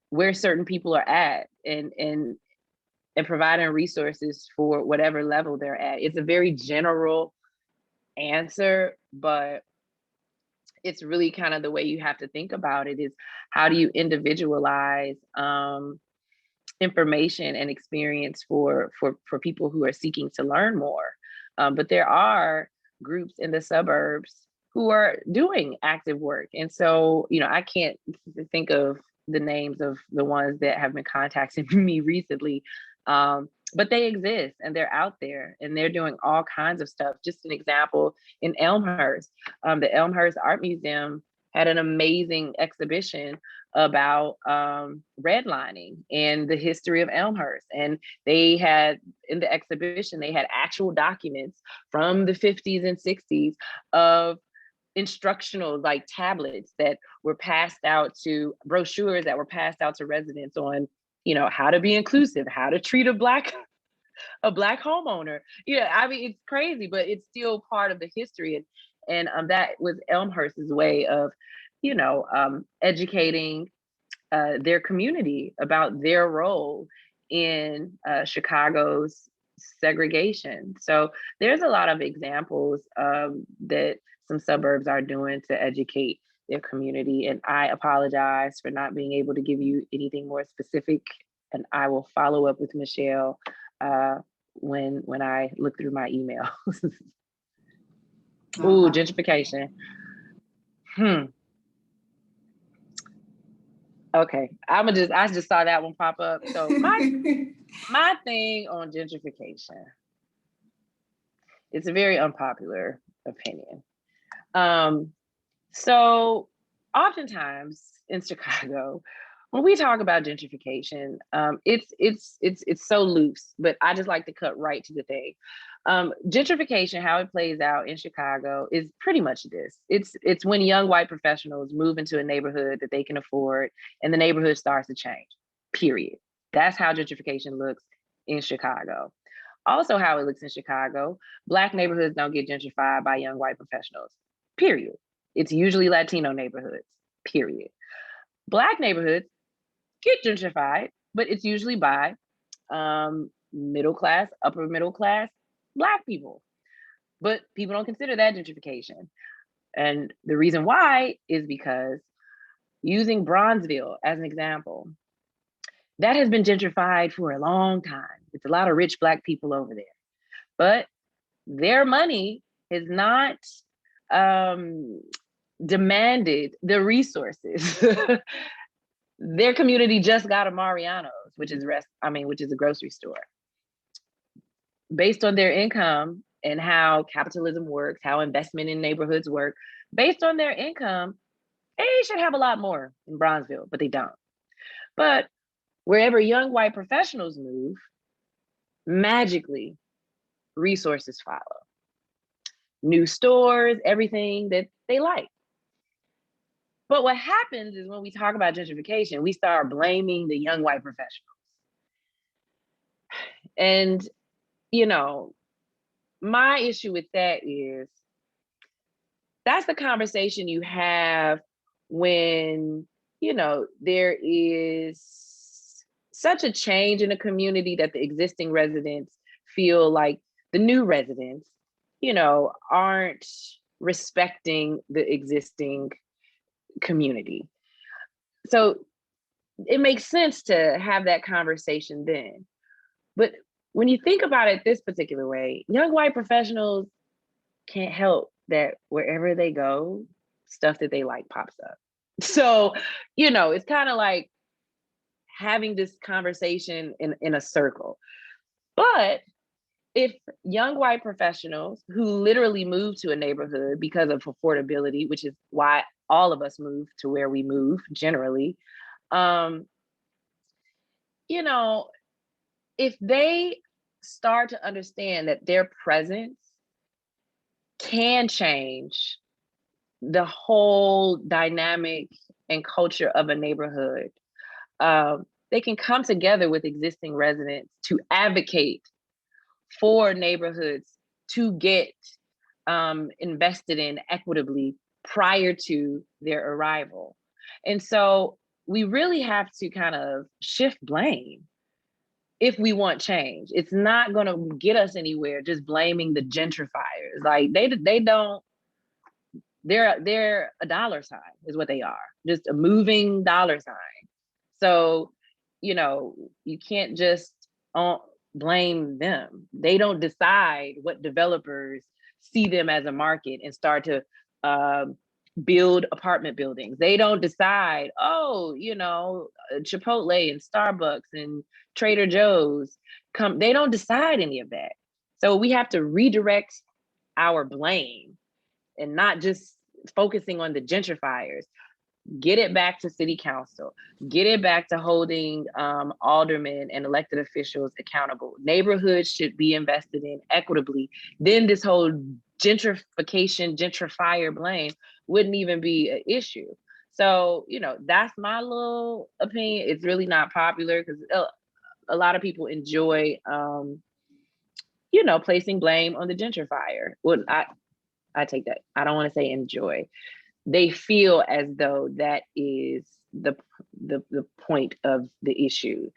where certain people are at and providing resources for whatever level they're at. It's a very general answer, but it's really kind of the way you have to think about it is how do you individualize information and experience for people who are seeking to learn more. But there are groups in the suburbs who are doing active work. And so, I can't think of the names of the ones that have been contacting me recently, but they exist and they're out there and they're doing all kinds of stuff. Just an example, in Elmhurst, the Elmhurst Art Museum had an amazing exhibition about redlining and the history of Elmhurst. And they had, in the exhibition, they had actual documents from the 50s and 60s of instructional tablets that were passed out to, brochures that were passed out to residents on, how to be inclusive, how to treat a Black homeowner. It's crazy, but it's still part of the history. And that was Elmhurst's way of, educating their community about their role in Chicago's segregation. So there's a lot of examples that some suburbs are doing to educate their community. And I apologize for not being able to give you anything more specific. And I will follow up with Michelle when I look through my emails. Ooh, gentrification. Okay, I just saw that one pop up. So my thing on gentrification, it's a very unpopular opinion. So oftentimes in Chicago, when we talk about gentrification, it's so loose, but I just like to cut right to the thing. Gentrification, how it plays out in Chicago is pretty much this. It's when young white professionals move into a neighborhood that they can afford and the neighborhood starts to change, period. That's how gentrification looks in Chicago. Also how it looks in Chicago, Black neighborhoods don't get gentrified by young white professionals, period. It's usually Latino neighborhoods, period. Black neighborhoods get gentrified, but it's usually by middle class, upper middle class Black people. But people don't consider that gentrification. And the reason why is because, using Bronzeville as an example, that has been gentrified for a long time. It's a lot of rich Black people over there, but their money has not demanded the resources. Their community just got a Mariano's, which is a grocery store. Based on their income and how capitalism works, how investment in neighborhoods work, based on their income, they should have a lot more in Bronzeville, but they don't. But wherever young white professionals move, magically, resources follow. New stores, everything that they like. But what happens is when we talk about gentrification, we start blaming the young white professionals. And, my issue with that is that's the conversation you have when, there is such a change in a community that the existing residents feel like the new residents, aren't respecting the existing community. So it makes sense to have that conversation then. But when you think about it this particular way, young white professionals can't help that wherever they go, stuff that they like pops up. So, it's kind of like having this conversation in a circle. But if young white professionals who literally move to a neighborhood because of affordability, which is why all of us move to where we move generally, if they start to understand that their presence can change the whole dynamic and culture of a neighborhood, they can come together with existing residents to advocate for neighborhoods to get invested in equitably prior to their arrival. And so we really have to kind of shift blame if we want change. It's not going to get us anywhere just blaming the gentrifiers. Like they don't, they're a dollar sign is what they are, just a moving dollar sign. So, you can't just blame them. They don't decide what developers see them as a market and start to build apartment buildings. They don't decide, Chipotle and Starbucks and Trader Joe's come. They don't decide any of that. So we have to redirect our blame and not just focusing on the gentrifiers. Get it back to city council. Get it back to holding aldermen and elected officials accountable. Neighborhoods should be invested in equitably. Then this whole gentrifier blame wouldn't even be an issue. So, that's my little opinion. It's really not popular because a lot of people enjoy, placing blame on the gentrifier. Well, I take that. I don't want to say enjoy. They feel as though that is the point of the issue.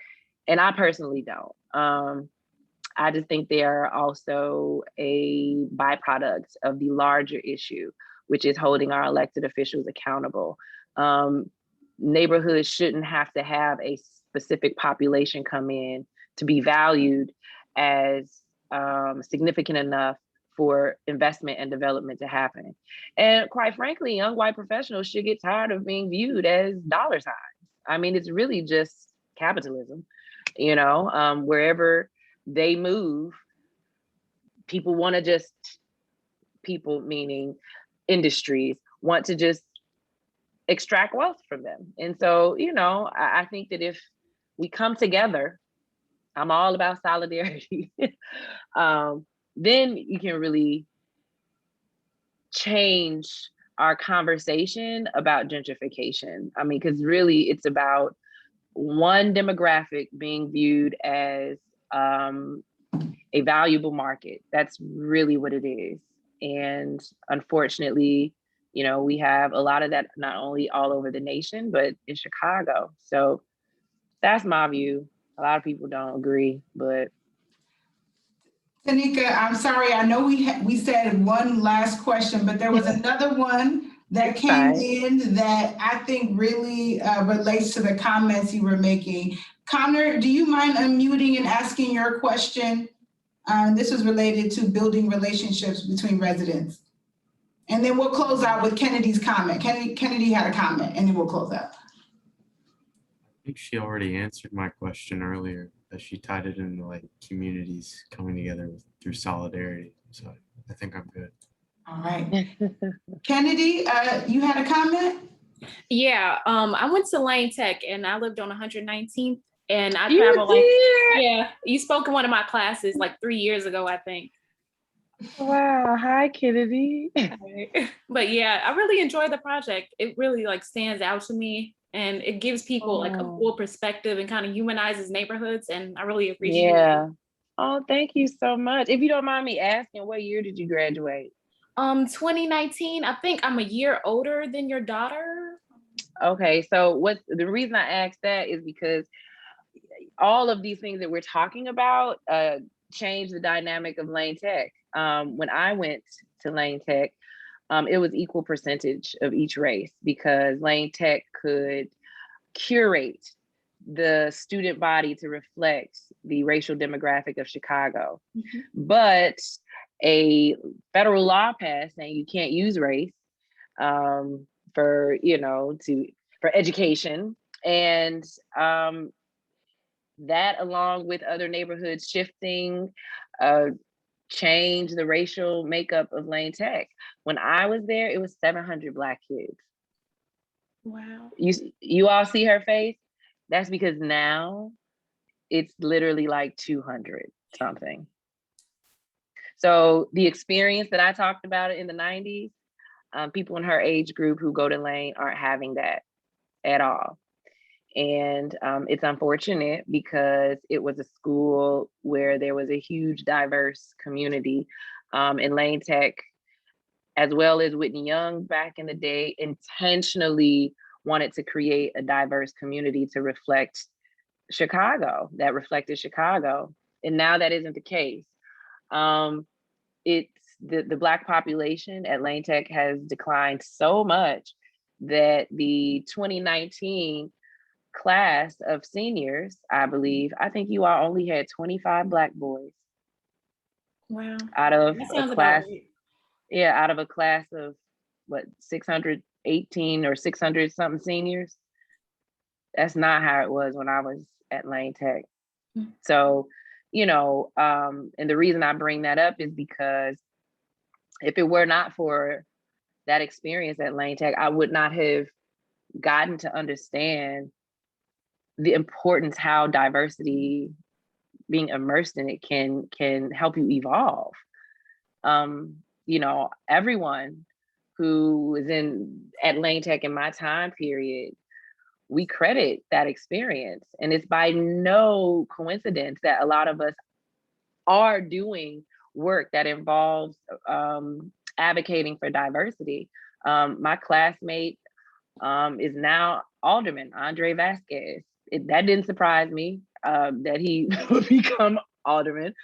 And I personally don't. I just think they are also a byproduct of the larger issue, which is holding our elected officials accountable. Neighborhoods shouldn't have to have a specific population come in to be valued as significant enough for investment and development to happen. And quite frankly, young white professionals should get tired of being viewed as dollar signs. I mean, it's really just capitalism, wherever they move, people meaning industries, want to just extract wealth from them. And so, I think that if we come together, I'm all about solidarity, then you can really change our conversation about gentrification. I mean, because really it's about one demographic being viewed as a valuable market. That's really what it is. And unfortunately, we have a lot of that, not only all over the nation, but in Chicago. So that's my view. A lot of people don't agree, but. Tanika, I'm sorry. I know we said one last question, but there was another one that came in that I think really relates to the comments you were making. Connor, do you mind unmuting and asking your question? This was related to building relationships between residents. And then we'll close out with Kennedy's comment. Kennedy had a comment, and then we'll close out. I think she already answered my question earlier, that she tied it into like communities coming together through solidarity. So I think I'm good. All right. Kennedy, you had a comment? Yeah, I went to Lane Tech and I lived on 119th and I You traveled like, did? yeah, you spoke in one of my classes like 3 years ago, I think. Wow, hi Kennedy. But yeah, I really enjoyed the project. It really like stands out to me and it gives people like a full perspective and kind of humanizes neighborhoods, and I really appreciate it. Yeah. Oh, thank you so much. If you don't mind me asking, what year did you graduate? 2019. I think I'm a year older than your daughter. Okay, so the reason I asked that is because all of these things that we're talking about changed the dynamic of Lane Tech. When I went to Lane Tech, it was equal percentage of each race because Lane Tech could curate the student body to reflect the racial demographic of Chicago. But a federal law passed saying you can't use race for education, and that, along with other neighborhoods shifting, changed the racial makeup of Lane Tech. When I was there, it was 700 Black kids. Wow. You all see her face? That's because now it's literally like 200 something. So the experience that I talked about in the 90s, people in her age group who go to Lane aren't having that at all. And it's unfortunate because it was a school where there was a huge diverse community. And Lane Tech, as well as Whitney Young back in the day, intentionally wanted to create a diverse community to reflect Chicago, that reflected Chicago. And now that isn't the case. It's the Black population at Lane Tech has declined so much that the 2019 class of seniors, I think you all only had 25 Black boys. Wow. Out of That a sounds class, about right. yeah, out of a class of 618 or 600 something seniors. That's not how it was when I was at Lane Tech. So, and the reason I bring that up is because if it were not for that experience at Lane Tech, I would not have gotten to understand the importance, how diversity, being immersed in it can help you evolve. Everyone who was at Lane Tech in my time period, we credit that experience. And it's by no coincidence that a lot of us are doing work that involves advocating for diversity. My classmate is now Alderman Andre Vasquez. That didn't surprise me that he would become Alderman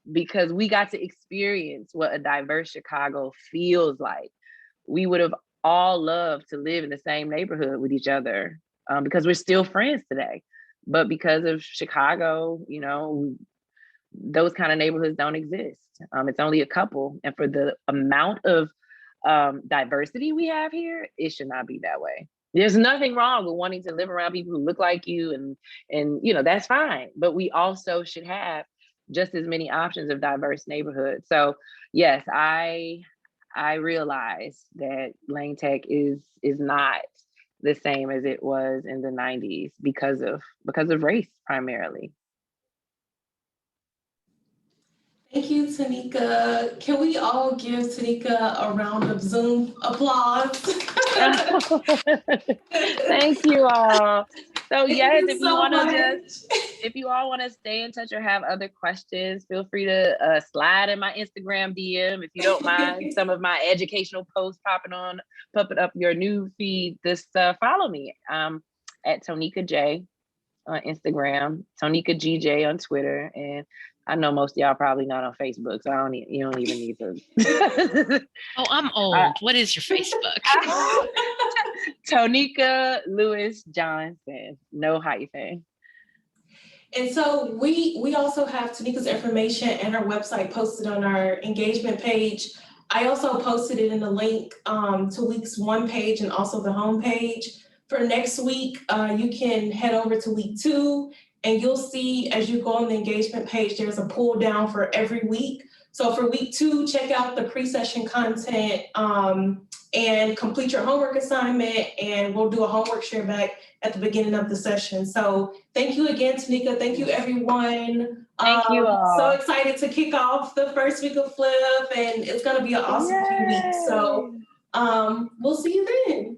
because we got to experience what a diverse Chicago feels like. We would have all loved to live in the same neighborhood with each other because we're still friends today. But because of Chicago, those kind of neighborhoods don't exist. It's only a couple. And for the amount of diversity we have here, it should not be that way. There's nothing wrong with wanting to live around people who look like you and that's fine. But we also should have just as many options of diverse neighborhoods. So yes, I realize that Lane Tech is not the same as it was in the 90s because of race primarily. Thank you, Tanika. Can we all give Tanika a round of Zoom applause? Thank you all. So yes, Thank you so much. If you all want to stay in touch or have other questions, feel free to slide in my Instagram DM if you don't mind some of my educational posts popping up your new feed. Follow me at Tanika J on Instagram, Tanika GJ on Twitter, and I know most of y'all probably not on Facebook, so you don't even need to. Oh, I'm old. What is your Facebook? Tanika Lewis Johnson, no hyphen. And so we also have Tanika's information and her website posted on our engagement page. I also posted it in the link to week's 1 page and also the home page. For next week, you can head over to week 2 and you'll see as you go on the engagement page, there's a pull down for every week. So for week 2, check out the pre-session content and complete your homework assignment, and we'll do a homework share back at the beginning of the session. So thank you again, Tanika. Thank you, everyone. Thank you all. So excited to kick off the first week of Flip, and it's gonna be an awesome few weeks. So we'll see you then.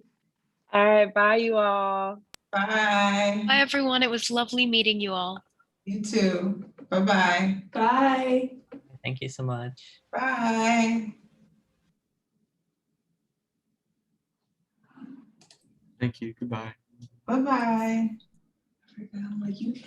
All right, bye you all. Bye. Bye, everyone. It was lovely meeting you all. You too. Bye-bye. Bye. Thank you so much. Bye. Thank you. Goodbye. Bye-bye. I'm like, you can